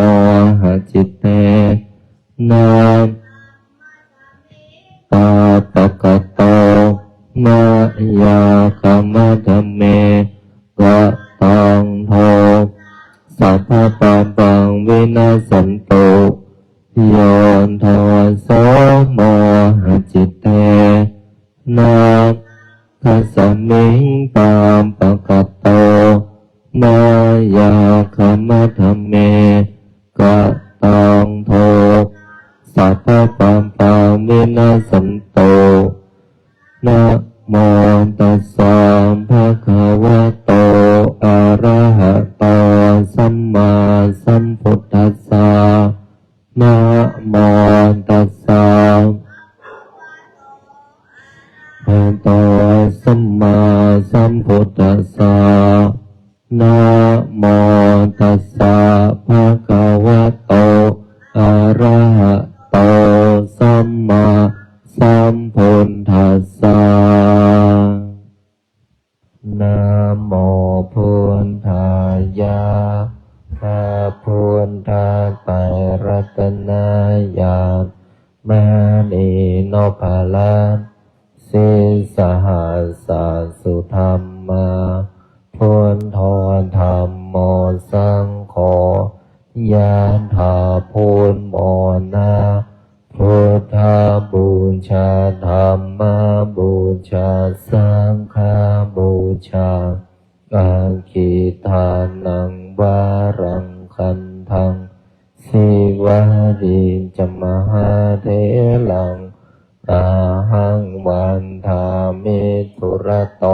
หจิตเตนะปาปะกะโตมายังคัมมะธัมเมขะตังโทสัพพะปังปังวินาสันโตโยโทโสโมหจิตเตนะคัสสมิงปามปะกะโตมายาคัมมะธัมเมกะตังโทสัพพะปังปังวินาสันโตนะโมตัสสะภะคะวะโตอะระหะโตสัมมาสัมพุทธัสสะนะโมตัสสะภะคะวะโตสัมมาสัมพุทธัสสะนะโมตัสสะภะคะวะโตอะระหะโตสัมมาสัมพุทธัสสะนะโมพุทธายะพระพุทธไตรรัตนญาณมณีโนภาลันสิสหัสสะสุธรรมาพุทโธธรรมโมสังโฆยะถาพุทโมนะพุทธบูชาธรรมบูชาสังฆบูชาอาคิทานังวารังคันทังสิวะริจมหาเถลังอาหังวันทามิทุระโต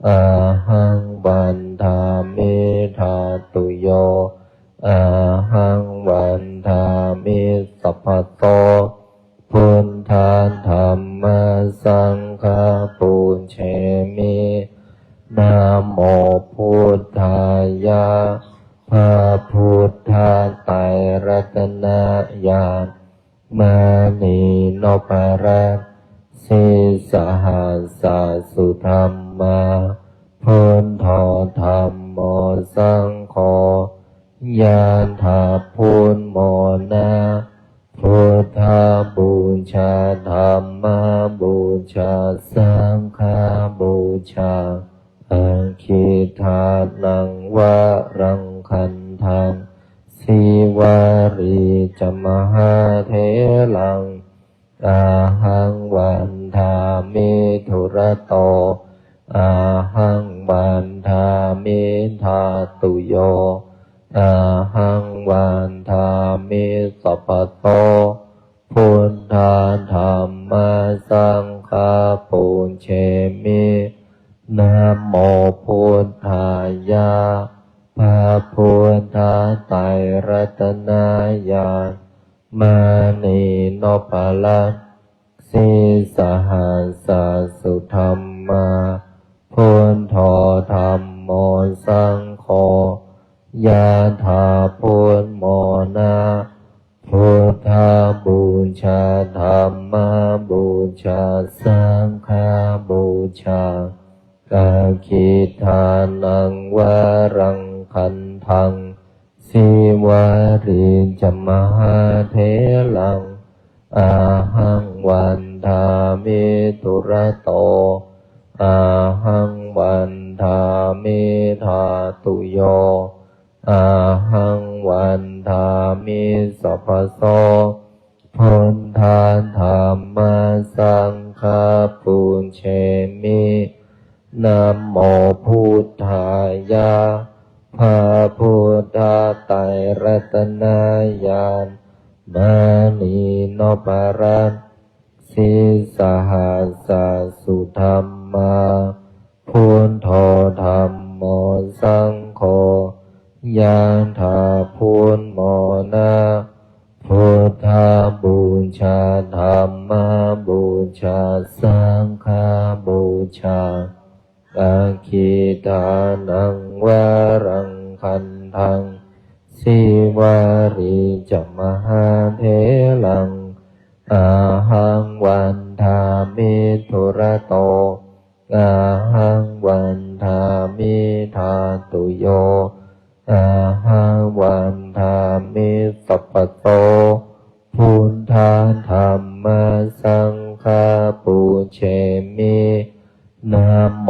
อาหังวันทามิธาตุโยอาหังวันทามิสัพพะโตพุทธาธัมมาสังฆาปุญเชมินะโมพุทธายะพระพุทธไตรรัตนญาณมณีโนภารัตสิสหัสสะสุธรรมาพุทโธธรรมโมสังโฆยะถาพุทโมนะพุทธบูชาธรรมบูชาสังฆบูชาอาคิทานังวารังคันทังสิวาริจมหาเถลังอาหังวันทามิทุระโตอาหังวันทามิธาตุโยอาหังวันทามิสัพพะโตพุทธาธัมมาสังฆา ปุญเชมินะโมพุทธายะพระพุทธไตรรัตนญาณมานีโนภลัสสีสหัสสุธรรมาพุทโธธัมโมสังโฆยะถาพุทโมนะพุทธบูชาธัมมบูชาสังฆบูชากาคิทานังวรังคันทังสิวาริจมหาเถลังอาหังวันทามิตุระโตอาหังวันทามิธาตุโยอาหังวันทามิสัพพโสพุทธาธัมมาสังฆาปุญเชมินะโมพุทธายะพระพุทธไตรรัตนญาณมานีโนปรัสสีสหัสสุธรรมาพุทโธธัมโมสังโฆยะถาพุทโมนะพุทธบูชาธัมมบูชาสังฆบูชาอาคิทานังวรังคันทังสิวาริจมหาเถลังอาหังวันทามิทุระโตอาหังวันทามิธาตุโยอาหังวันทามิสัพพโตพุทธาธัมมาสังฆาปุญเชมินะโม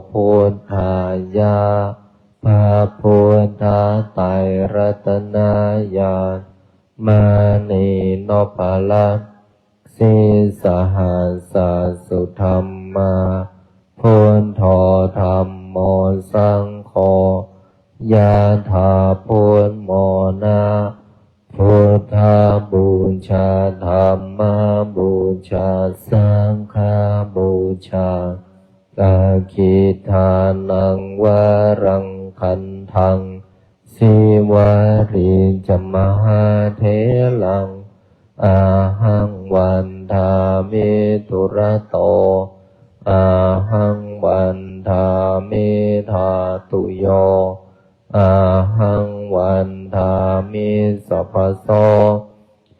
พุทธายะพระพุทธไตรรัตนญาณมานีโนภลัสสีสหัสสุธรรมาพุทโธธัมโมสังโฆยะถาพุทโมนะพุทธบูชาธัมมบูชาสังฆบูชากาคิทานังวรังคันทังสิวาริจมหาเถลังอาหังวันทามิตุระโตอาหังวันทามิธาตุโยอาหังวันทามิสัพพโส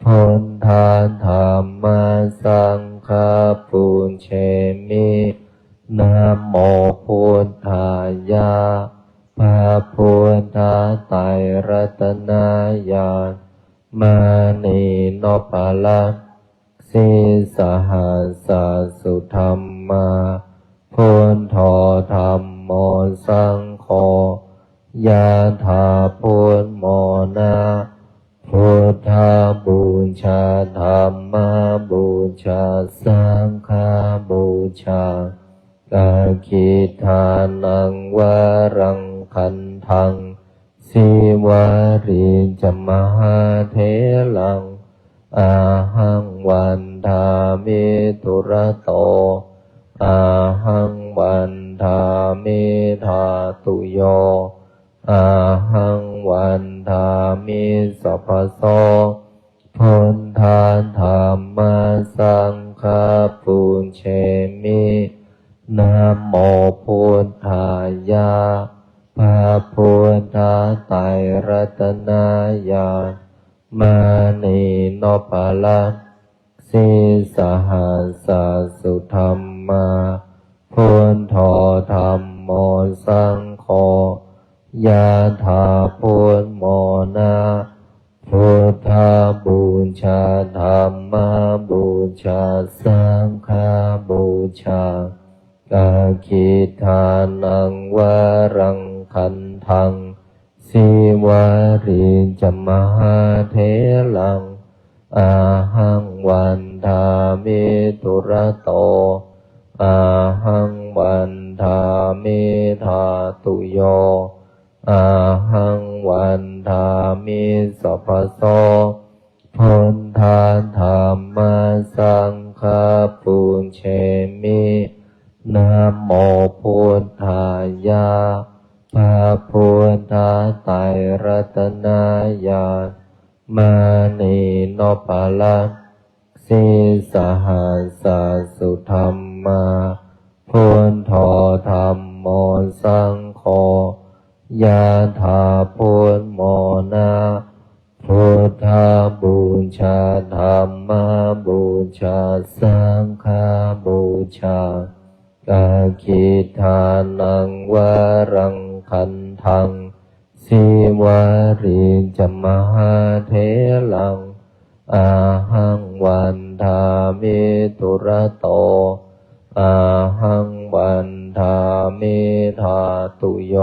พุทธาธัมมาสังฆาปุญเชมินะโมพุทธายะพระพุทธไตรรัตนญาณมานีโนภลัสสีสหัสสุธรรมาพุทโธธัมโมสังโฆยะถาพุทโมนะพุทธบูชาธัมมบูชาสังฆบูชากาคิทานังวรังคันทังสิวาริจมหาเถลังอาหังวันทามิทุระโตอาหังวันทามิธาตุโยอาหังวันทามิสัพพโสพุทธาธัมมาสังฆาปุญเชมินะโมพุทธายะพระพุทธไตรรัตนญาณมานีโนภลัสสีสหัสสุธรรมาพุทโธธัมโมสังโฆยะถาพุทโมนะพุทธบูชาธัมมบูชาสังฆบูชากาคิทานังวรังคันทังสิวาริจมหาเถลังอาหังวันทามิตุระโตอาหังวันทามิธาตุโยอาหังวันทามิสัพพโสพุทธาธัมมาสังฆาปุญเชมิ โมพุทธายะพระพุทธไตรรัตนญาณมานีโนปาลังสีสหัสสุธรรมาพุทโธธัมโมสังโฆยะถาพุทโมนาพุทธบูชาธัมมบูชาสังฆบูชากาคิทานังวรังคันทังสีวาริจมหาเถลังอาหังวันทามิตุระโตอาหังวันทามิธาตุโย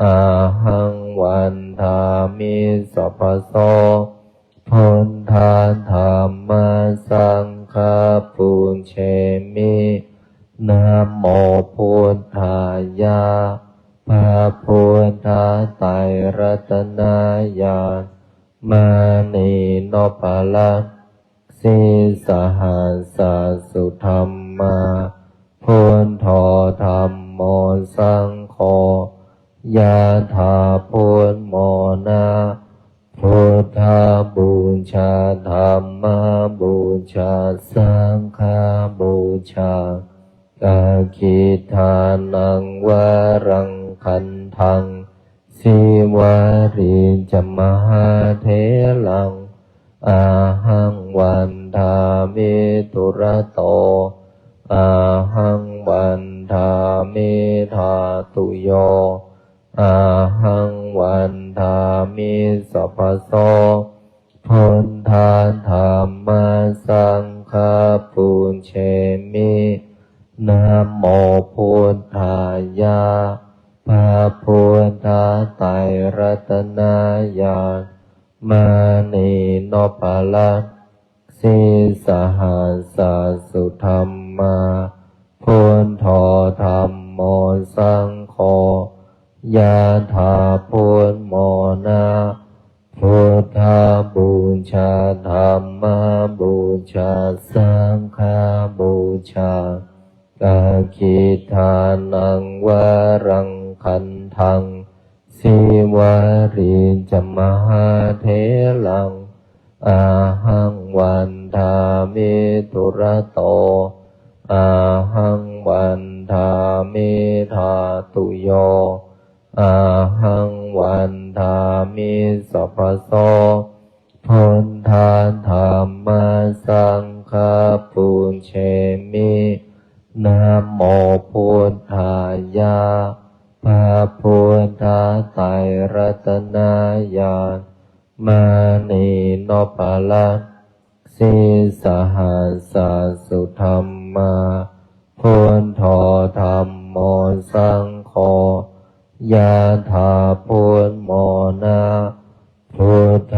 อาหังวันทามิสัพพโสพุทธาธัมมาสังฆาปุญเชมินะโมพุทธายะพระพุทธไตรรัตนญาณมานีโนปาลังสีสหัสสุธรรมาพุทโธธัมโมสังโฆยะถาพุทโมนาพุทธบูชาธัมมบูชาสังฆบูชากาคิทานังวรังคันทังสีวาริจมหาเถลังอาหังวันทามิตุระโตอาหังวันทามิธาตุโยอาหังวันทามิสัพพโสพุทธาธัมมาสังฆาปุญเชมินะโมพุทธายะพระพุทธไตรรัตนญาณมานีโนปาลังสีสหัสสุธรรมาพุทโธธัมโมสังโฆยะถาพุทโมนาพุทธบูชาธัมมบูชาสังฆบูชากาคิทานังวรังคันทังสีวาริจมหาเถลังอาหังวันทามิตุระโตอาหังวันทามิธาตุโยอาหังวันทามิสัพพโสพุทธาธัมมาสังฆาปุญเชมินะโมพุทธายะพระพุทธไตรรัตนญาณมานีโนปาลังสีสหัสสุธรรมาพุทโธธัมโมสังโฆยะถาพุทโมนาพุทธ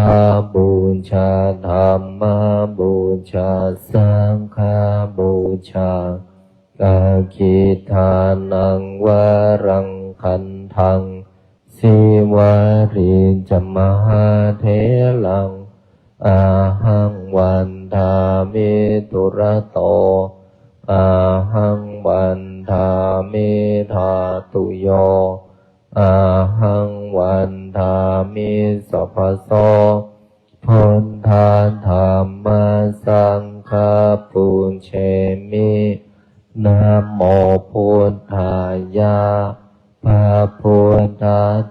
บูชาธัมมบูชาสังฆบูชากาคิทานังวรังคันทังสีวาริจมหาเถลังอาหังวันทามิตุระโตอาหังวันทามิธาตุโยอาหังวันทามิสัพพโสพุทธาธัมมาสังฆาปุญเชมินะโมพุทธายะพระพุทธ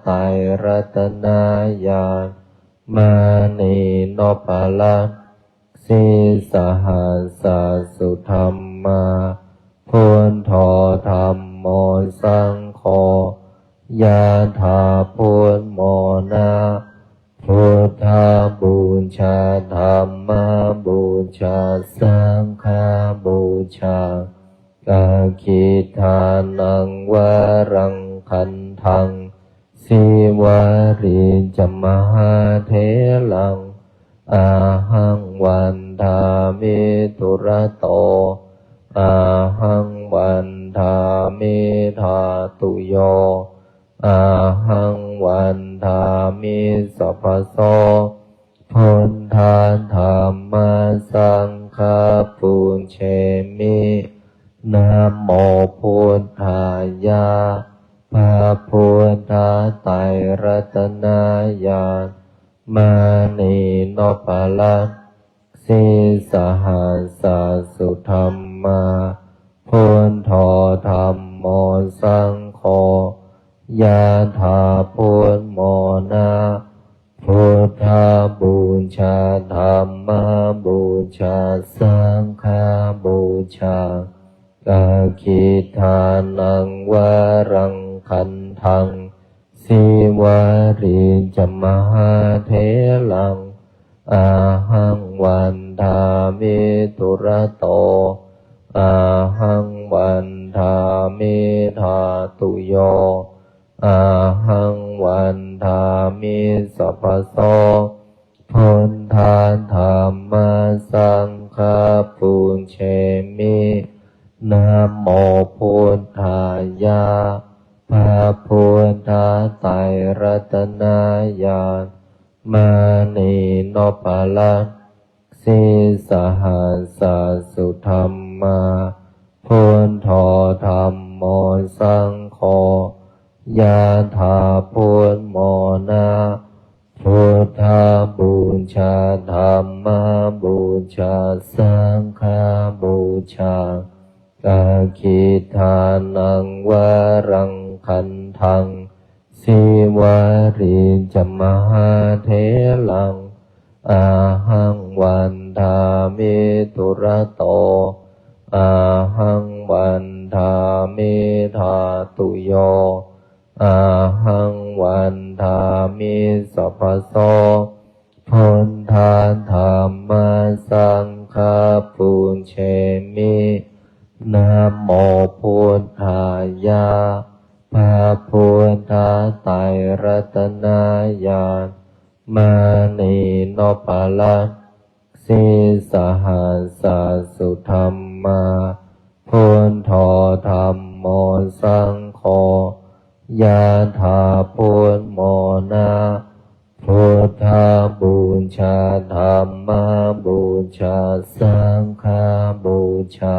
ไตรรัตนญาณมานีโนปาลังสีสหัสสุธรรมาพุทโธธัมโมสังโฆยะถาพุทโมนาพุทธบูชาธัมมบูชาสังฆบูชากาคิทานังวรังคันทังสีวาริจมหาเถลังอาหังวันทามิตุระโตอาหังวันทามิธาตุโยอาหังวันทามิสัพพโสพุทธาธัมมาสังฆาปุญเชมินะโม โมพุทธายะพระพุทธไตรรัตนญาณมานีโนปลัสสิสหัสสสุธรรมาพุทโธธัมโมสังโฆยะถาพุทโมนะพุทธบูชาธัมมบูชาสังฆบูชากาคิทานังวารังคันทังสิวาริจมหาเถลังอาหังวันทามิตุระโตอาหังวันทามิธาตุโยอาหังวันทามิสัพพโสพุทธาธัมมาสังฆาปุญเชมินะโมพุทธายะพระพุทธไตรรัตนญาณมานีโนปลัสสิสหัสสสุธรรมาพุทโธธัมโมสังโฆยะถาพุทโมนะพุทธบูชาธัมมบูชาสังฆบูชากาคิทานังวารังคันทังสิวาริจมหาเถลังอาหังวันทามิตุระโตอาหังวันทามิธาตุโยอาหังวันทามิสัพพโสพุทธาธัมมาสังฆาปุญเชมินะโมพุทธายะพระพุทธไตรรัตนญาณมานีโนปลัสสิสหัสสสุธรรมาพุทโธธัมโมสังโฆยะถาพุทโมนะพุทธบูชาธัมมบูชาสังฆบูชา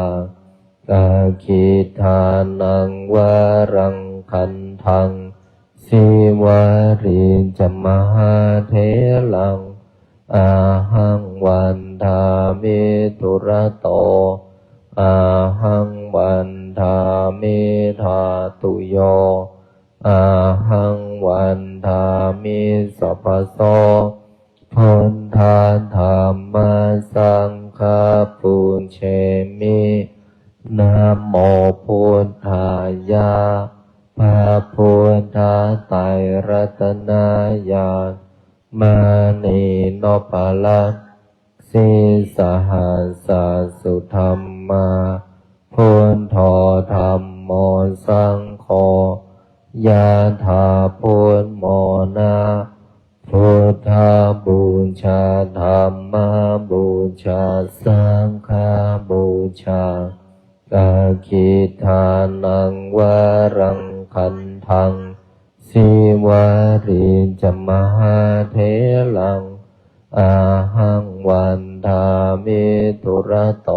กาคิทานังวารังคันทังสิวาริจมหาเถลังอาหังวันทามิตุระโตอาหังวันทามิธาตุโยอาหังวันทามิสัพพโสพุทธาธัมมาสังฆาปุญเชมินะโมพุทธายะพระพุทธไตรรัตนญาณมานีโนปลัสสิสหัสสสุธรรมาพุทโธธัมโมสังโฆยะถาพุทโมนะพุทธบูชาธัมมบูชาสังฆบูชากาคิทานังวารังคันทังสิวาริจมหาเถลังอาหังวันทามิตุระโต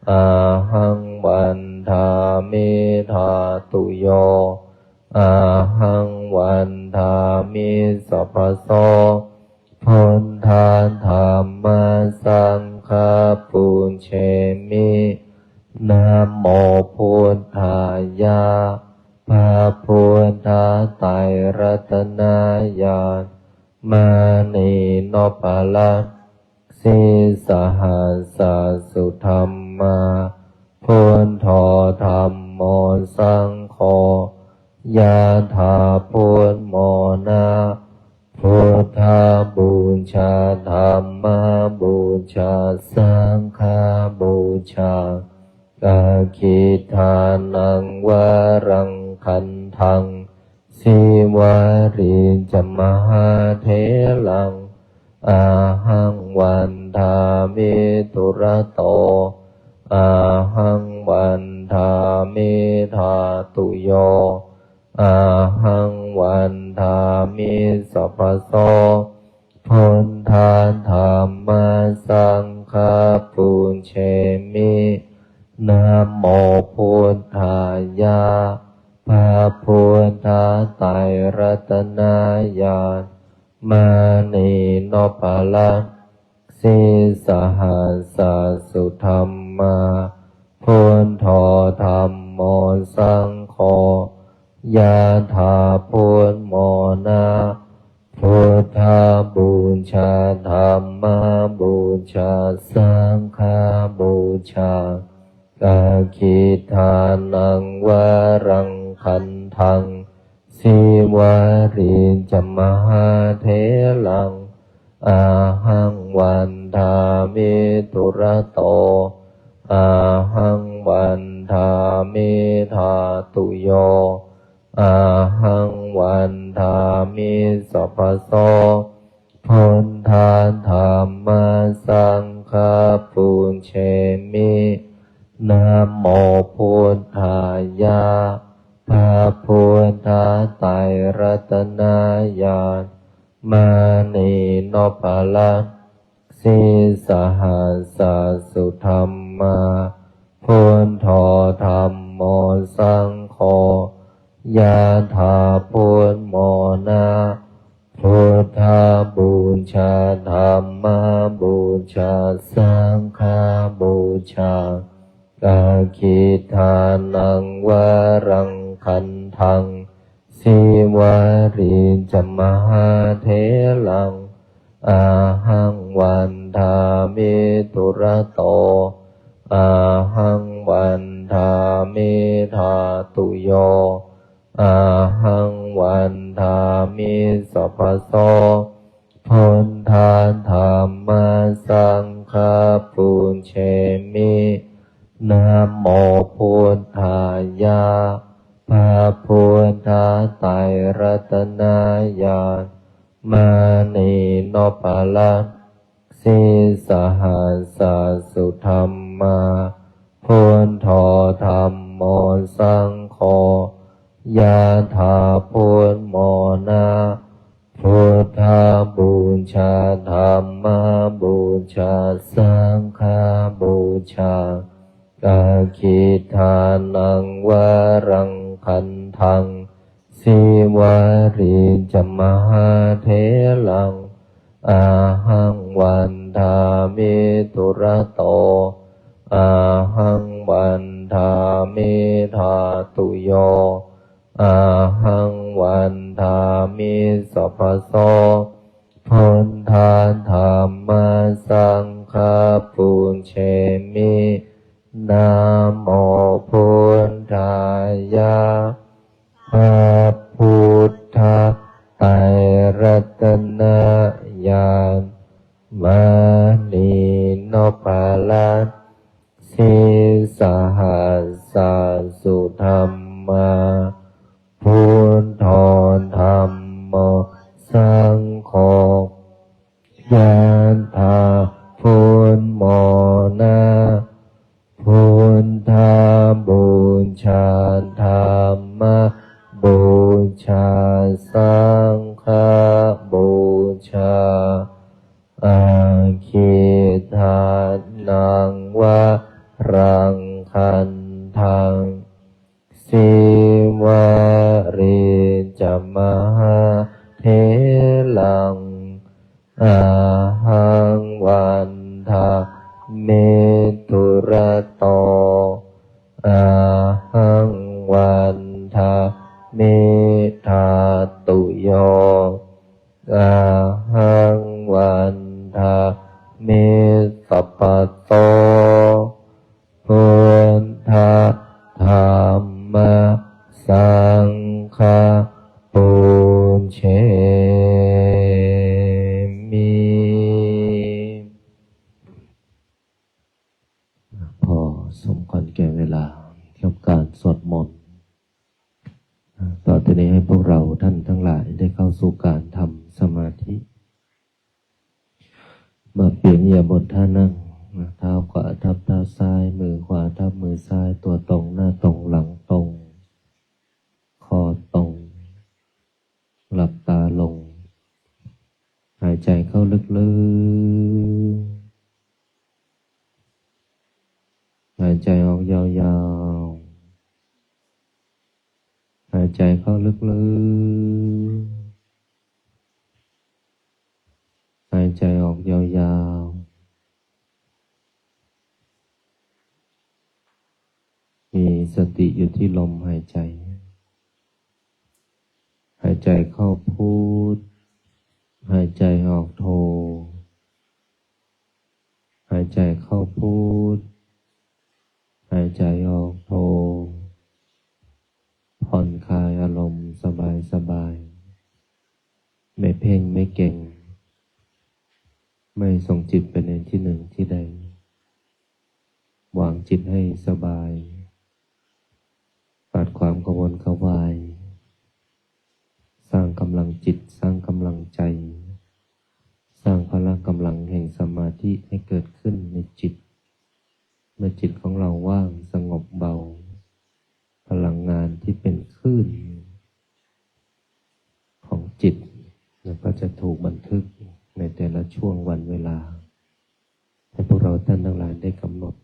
อาหังวันทามิธาตุโยอาหังวันทามิสัพพโสพุทธาธัมมาสังฆาปุญเชมินะโมพุทธายะพระพุทธไตรรัตนญาณมานีโนปลัสสิสหัสสสุธรรมาพุทโธธัมโมสังโฆยะถาพุทโมนะพุทธบูชาธัมมบูชาสังฆบูชากาคิทานังวารังคันทังสิวาริจมหาเถลังอาหังวันทามิตุระโตอาหังวันทามิธาตุโยอาหังวันทามิสัพพโสพุทธาธัมมาสังฆาปุญเชมิ นะโมพุทธายะพระพุทธไตรรัตนญาณมณีนพลักษ์สีสหัสสุธรรมาพุทโธธรรมโมสังโฆยะถาพุทโมนะพุทธบูชาธรรมบูชาสังฆบูชากาคิทานังวรังคันทังสิวาริจมหาเถลังอาหังวันทามิตุระโตอาหังวันทามิธาตุโยอาหังวันทามิสัพพโสพุทธาธรรมสังฆปุญเชมินะโมพุทธายะพระพุทธไตรรัตนญาณมณีนพลักษ์สีสหัสสุธรรมาพุทโธธรรมโมสังโฆยะถาพุทโมนะพุทธบูชาธรรมบูชาสังฆบูชากาคิทานังวรังคันทังสิวาริจมหาเถลังอาหังวันทามิตุระโตอาหังวันทามิธาตุโยอาหังวันทามิสัพพโสพุทธาธรรมสังฆปุญเชมินะโมพุทธายะพระพุทธไตรรัตนญาณมณีนพลักษ์สีสหัสสุธรรมาพุทโธธรรมโมสังโฆยะถาพุทโมนะพุทธบูชาธรรมบูชาสังฆบูชากาคิทานังวรังคันทังสิวาริจมหาเถลังอาหังวันทามิตุระโตอาหังวันทามิธาตุโยอาหังวันทามิสัพพโสพุทธาธรรมสังฆปุญเชมินะโมพุทธายะพระพุทธไตรรัตนญาณมณีนพลักษ์สีสหัสสุธรรมาพุทโธธรรมโมสังโฆยะถาพุทโมนะพุทธบูชาธรรมบูชาสังฆบูชาอาคิทานังวรังคันทังสิวาริจมหาเถลังอาหังวันทามิตุระโตอาหังวันทามิธาตุโยอาหังวันทามิสัพพโตพุทธาธรรมสังฆปุญเชมิพอสมควรแก่เวลากับการสวดมนต์ต่อจากนี้ให้พวกเราท่านทั้งหลายได้เข้าสู่การทำสมาธิมาเปลี่ยนอิริยาบถท่านั่งเท้าขวาทับเท้าซ้ายมือขวาทับมือซ้ายตัวตรงหน้าตรงหลังตรงคอตรงหลับตาลงหายใจเข้าลึกๆหายใจออกย ใจเข้าลึกๆหายใจออกยาวๆมีสติอยู่ที่ลมหายใจหายใจเข้าพุทหายใจออกโทหายใจเข้าพุทหายใจออกโทผ่อนคลายอารมณ์สบายๆไม่เพ่งไม่เก่งไม่ส่งจิตไปในที่หนึ่งที่ใดวางจิตให้สบายปัดความกังวลกวายสร้างกำลังจิตสร้างกำลังใจสร้างพละกำลังแห่งสมาธิให้เกิดขึ้นในจิตเมื่อจิตของเราว่างสงบเบาพลังงานที่เป็นคลื่นของจิตก็จะถูกบันทึกในแต่ละช่วงวันเวลาให้พวกเราท่านทั้งหลายได้กำหนด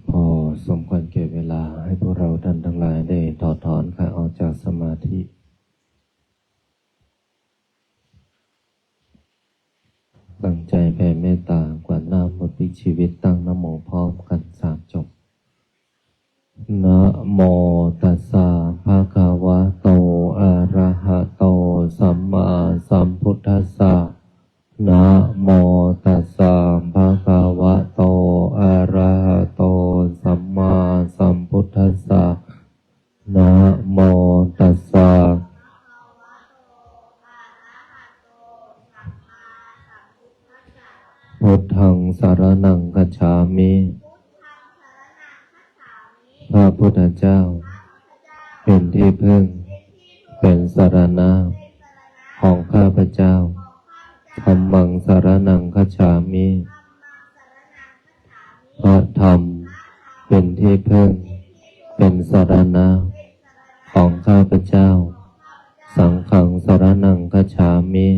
พอสมควรแก่เวลาให้พวกเราท่านทั้งหลายได้ถอดถอนข้าออกจากสมาธิตั้งใจแผ่เมตตากวาดน้ำหมดพลิกชีวิตตั้งนะโมพร้อมกัน3 จบนะโมตัสสะภะคะวะโตอะระหะโตสัมมาสัมพุทธัสสะนะโมตัสสะภะคะวะโตอะระหะโตสัมมาสัมพุทธัสสะนะโมตัสสะพุทธังสารนังคัจฉามิพระพุทธเจ้าเป็นที่พึ่งเป็นสรณะของข้าพเจ้าธัมมังสารนังคัจฉามิพระธรรมเป็นที่พึ่งเป็นสรณะของข้าพเจ้าสังฆังสารนังคัจฉามิ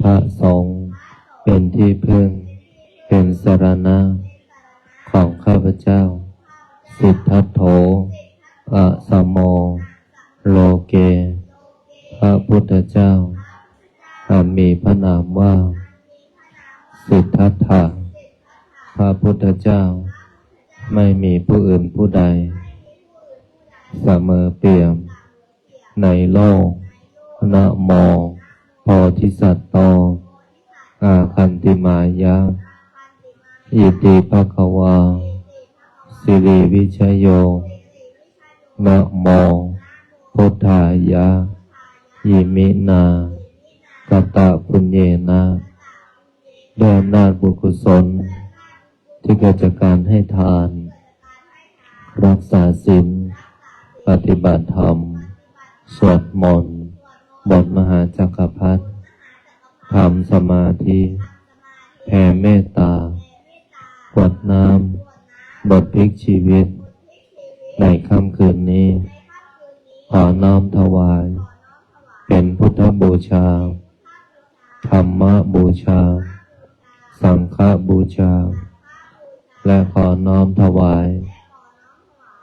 พระสงฆ์เป็นที่พึ่งเป็นสรณะของข้าพเจ้าสิทธัตโถอะสัมโมโลเกพระพุทธเจ้ามีพระนามว่าสิทธัตถะพระพุทธเจ้าไม่มีผู้อื่นผู้ใดเสมอเปี่ยมในโลกนะโมโพธิสัตว์โตอาคันติมายะอิติภควาสิริวิชโยนะโมพุทธายะยิมินากตะปุญเยนะด้วยอำนาจบุญกุศลที่เกิดจากการให้ทานรักษาศีลปฏิบัติธรรมสวดมนต์บทมหาจักรพรรดิทำสมาธิแผ่เมตตากวดน้ำบทพลิกชีวิตในค่ำคืนนี้ขอน้อมถวายเป็นพุทธบูชาธรรมบูชาสังฆบูชาและขอน้อมถวาย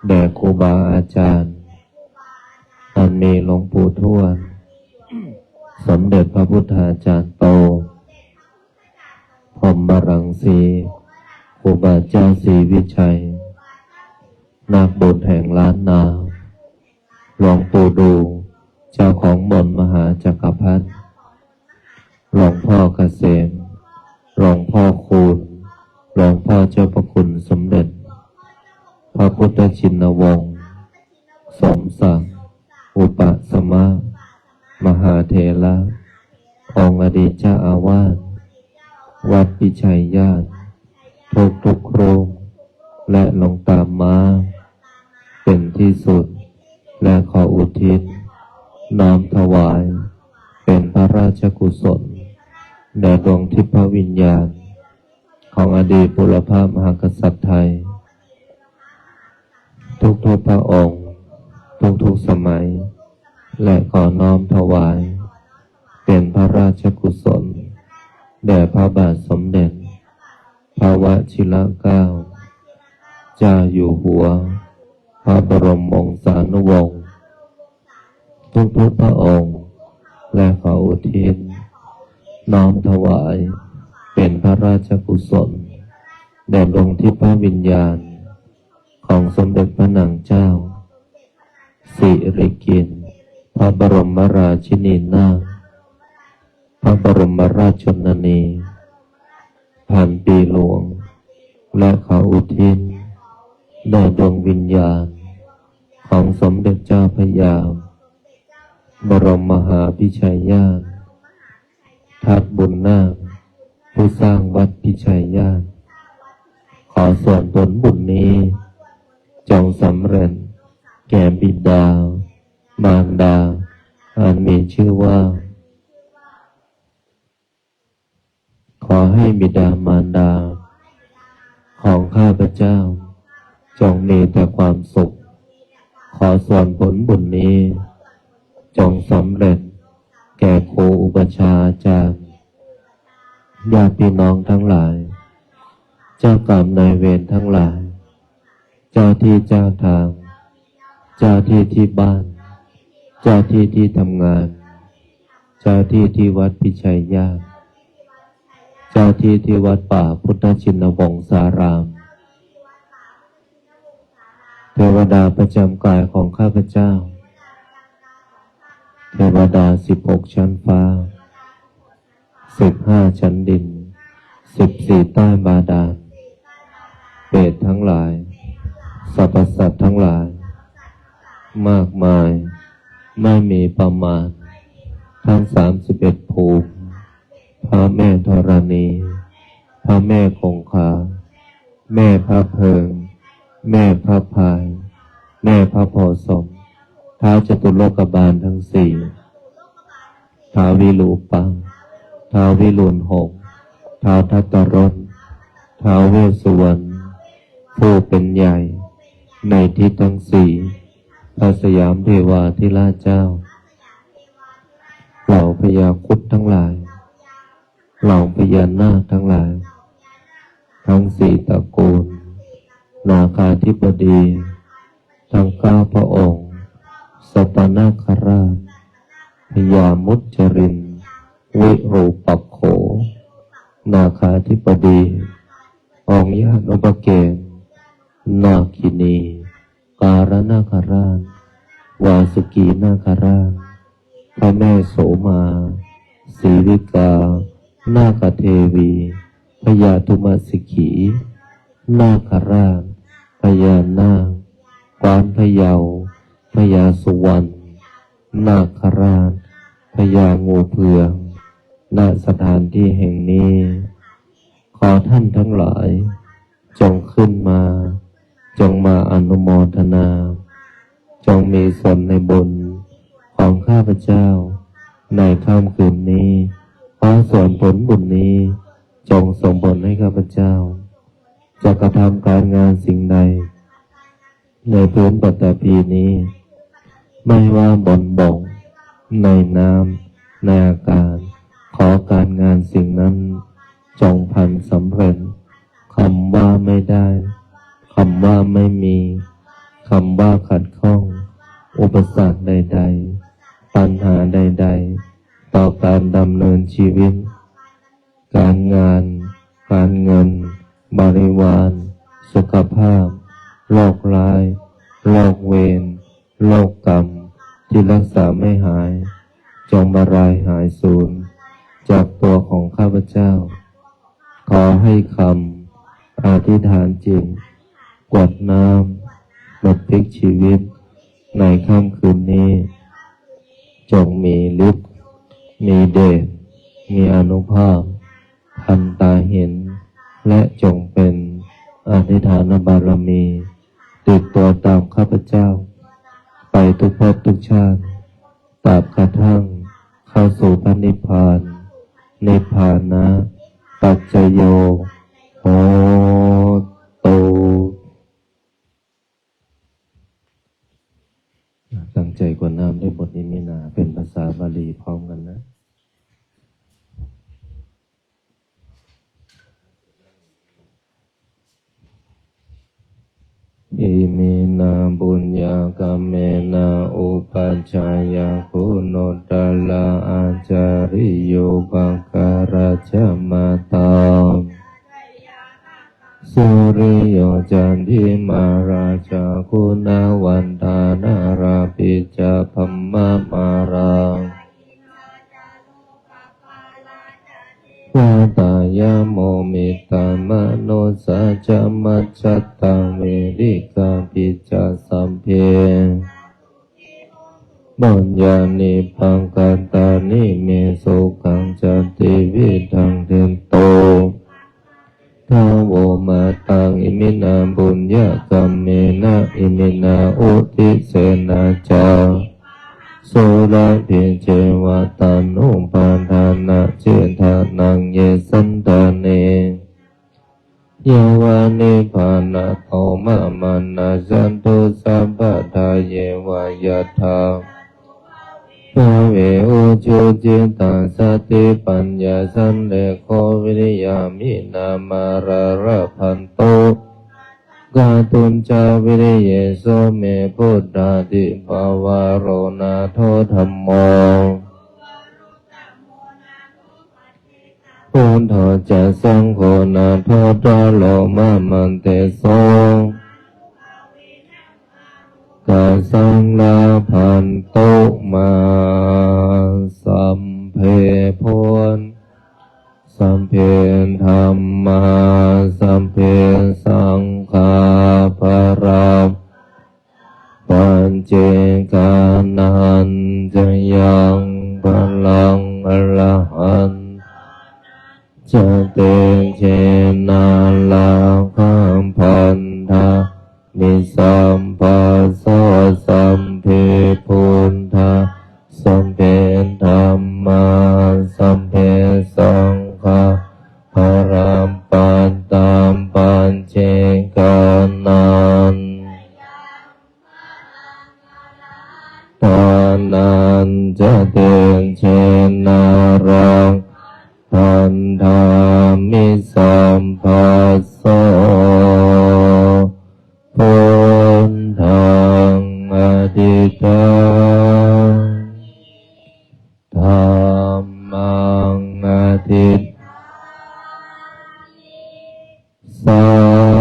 แด่ครูบาอาจารย์อันมีหลวงปู่ทวดสมเด็จพระพุทธาจารย์โตพรหมรังสีครูบาเจ้าศรีวิชัยนักบุญแห่งล้านนาหลวงปู่ดูเจ้าของมนต์มหาจักรพรรดิหลวงพ่อเกษมหลวงพ่อคูณหลวงพ่อเจ้าพระคุณสมเด็จพระพุทธชินวงศ์สมศักดิ์อุปสมะมหาเถระองค์อดีตเจ้าอาวาสวัดพิชัยญาติทุกโครงและหลวงตาม้าเป็นที่สุดและขออุทิศน้อมถวายเป็นพระราชกุศลแด่ดวงทิพวิญญาณของอดีตบุรพมหากษัตริย์ไทยทุกพระองค์ทุกสมัยและขอน้อมถวายเป็นพระราชกุศลแด่พระบาทสมเด็จพระวชิรเกล้าเจ้าอยู่หัวพระบรมวงศานุวงศ์ทุกพระองค์และขออุทิศน้อมถวายเป็นพระราชกุศลแด่ดวงทิพวิญญาณของสมเด็จพระนางเจ้าสิริกิติ์พระบรมราชินีนาถพระบรมราชชนนีพันปีหลวงและขออุทิศแด่ดวงวิญญาณของสมเด็จเจ้าพระยาบรมมหาพิชัยญาติทัดบุญนาคผู้สร้างวัดพิชัยญาติขอส่วนผลบุญนี้จงสำเร็จแก่บิดามารดาอันมีชื่อว่าขอให้บิดามารดาของข้าพเจ้าจงมีแต่ความสุขขอส่วนผลบุญนี้จงสำเร็จแก่ครูอุปัชฌาย์อาจารย์ญาติพี่น้องทั้งหลาย เจ้ากรรมนายเวรทั้งหลาย เจ้าที่เจ้าทาง เจ้าที่ที่บ้าน เจ้าที่ที่ทำงาน เจ้าที่ที่วัดพิชัยญาติ เจ้าที่ที่วัดป่าพุทธชินวงศาราม เทวดาประจำกายของข้าพเจ้า เทวดา16 ชั้นฟ้า 15 ชั้นดิน 14 ใต้บาดาล เปรตทั้งหลายสรรพสัตว์ทั้งหลาย มากมายไม่มีประมาณ ทั้ง31 ภูมิ พระแม่ธรณีพระแม่คงคาแม่พระเพิง แม่พระพาย แม่พระโพธิ์ศพท้าวจตุโลกบาลทั้งสี่ท้าววิรูปังท้าววิรุณหกท้าวทัตตรสท้าวเวสสุวรรณผู้เป็นใหญ่ในทิศทั้งสี่พระสยามเทวาธิราชเจ้าเหล่าพญาครุฑทั้งหลายเหล่าพญานาคทั้งหลายทั้งสี่ตระกูลนาคาธิบดีทั้ง9 พระองค์สัตนาคราชพญามุจรินวิรูปักโขนาคาธิบดีองค์ญาณอุปเกณนาคินีการนาคราชวาสุกีนาคราชพระแม่โสมาศรีวิกานาคเทวีพญาธุมาสิขีนาคราชพญานาคกวานพยาวพญาสุวรรณนาคราชพญางูเผือกณสถานที่แห่งนี้ขอท่านทั้งหลายจงขึ้นมาจงมาอนุโมทนาจงมีส่วนในบุญของข้าพเจ้าในค่ำคืนนี้ขอส่วนผลบุญนี้จงส่งผลให้ข้าพเจ้าจะกระทำการงานสิ่งใดในพื้นปฐพีนี้ไม่ว่าบนบกในน้ำในอากาศขอการงานสิ่งนั้นจงพันสำเร็จคำว่าไม่ได้คำว่าไม่มีคำว่าขัดข้องอุปสรรคใดๆปัญหาใดๆต่อการดำเนินชีวิตการงานการเงินบริวารสุขภาพโรคร้ายโรคเวรโรคกรรมที่รักษาไม่หายจงบรายหายสูญจากตัวของข้าพเจ้าขอให้คำอธิษฐานจริงกวดน้ำหมดพลิกชีวิตในค่ำคืนนี้จงมีฤทธิ์มีเดชมีอานุภาพทันตาเห็นและจงเป็นอธิษฐานบารมีติดตัวตามข้าพเจ้าไปทุกภพทุกชาติตราบกระทั่งเข้าสู่พระนิพพานนิพพานะปัจจโยโหตุตั้งใจกวดน้ำด้วยบทนิมินาเป็นภาษาบาลีพร้อมกันนะอิมินาบุญญากรรมเมนะอุปัชฌายาคุณุตตะลาอาจาริโยปักการะชะมาตาสุริโยจันทิมาราชาคุณาวันตานาราปิจาพัมมามาราวาตายาโมมิตามโนสัจจมัจจตังเวริกาปิจาสัมเพบุญญาณิปังกันตานิเมสุขังจันติวิทังเทนโตทาวโวมาตังอิมินาบุญญากรรมเมนะอิมินาอุทิเสนาจาโสระเพียเจวะตานุปาทานะเจทานังเยสันตาเนเยวานิพานะโทมะมานะสันตุสัพพะทาเยวายะธา ภาเวอุจุจิตตังสติปัญญาสันเลโควิริยามินามาราระพันโตกาตุนจาวิริเยโสเมพุทธาติภาวาโรนาโทธัมโมพุทธจะสังโฆนาโทตาโลมามันเตโสกาสังลาพันโตมาสัมเพพุนสัมเพธรรมาสัมเพสังฆาปราปัญเจกานันจะยังพลังอรหันต์จะเตเจนาลาคัมพันธามิสัมปัสสะสัมเพพุทธาสัมเพธรรมาสัมเพสังฆาปรัมปันตามปัญเจกานันตานันจะเตเชนารังพันธามิสัมปัสสะพุทธังอดิตังธัมมังอดิตสั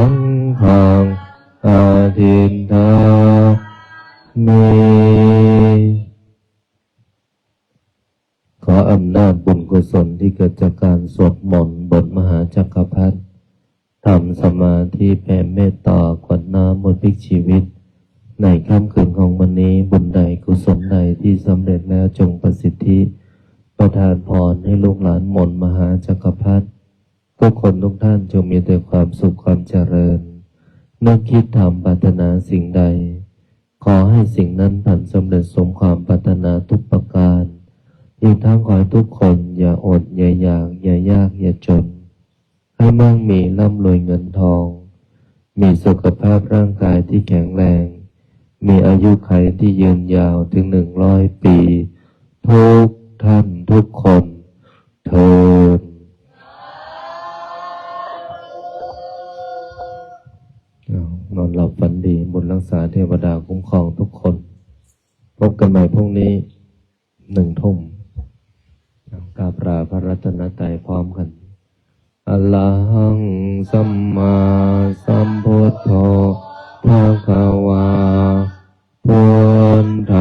งฆังอดิตามิขออำนาจบุญกุศลที่เกิดจากการสวดมนต์บทมหาจักรพรรดิทำสมาธิแผ่เมตตากวดน้ำหมดพลิกชีวิตในค่ำคืนของวันนี้บุญใดกุศลใดที่สำเร็จแล้วจงประสิทธิประทานพรให้ลูกหลานมนต์มหาจักรพรรดิทุกคนทุกท่านจงมีแต่ความสุขความเจริญนึกคิดทำปรารถนาสิ่งใดขอให้สิ่งนั้นผ่านสำเร็จสมความปรารถนาทุกประการอีกทั้งขอให้ทุกคนอย่าอดอย่าอยากอย่ายากอย่าจนให้มั่งมีร่ำรวยเงินทองมีสุขภาพร่างกายที่แข็งแรงมีอายุขัยที่ยืนยาวถึง100 ปีทุกท่านทุกคนเถิดนอนหลับฝันดีบุญรักษาเทวดาคุ้มครองทุกคนพบกันใหม่พรุ่งนี้1 ทุ่มกราบลาพระรัตนตรัยพร้อมกันอะระหังสัมมาสัมพุทโธภะคะวาพุทธั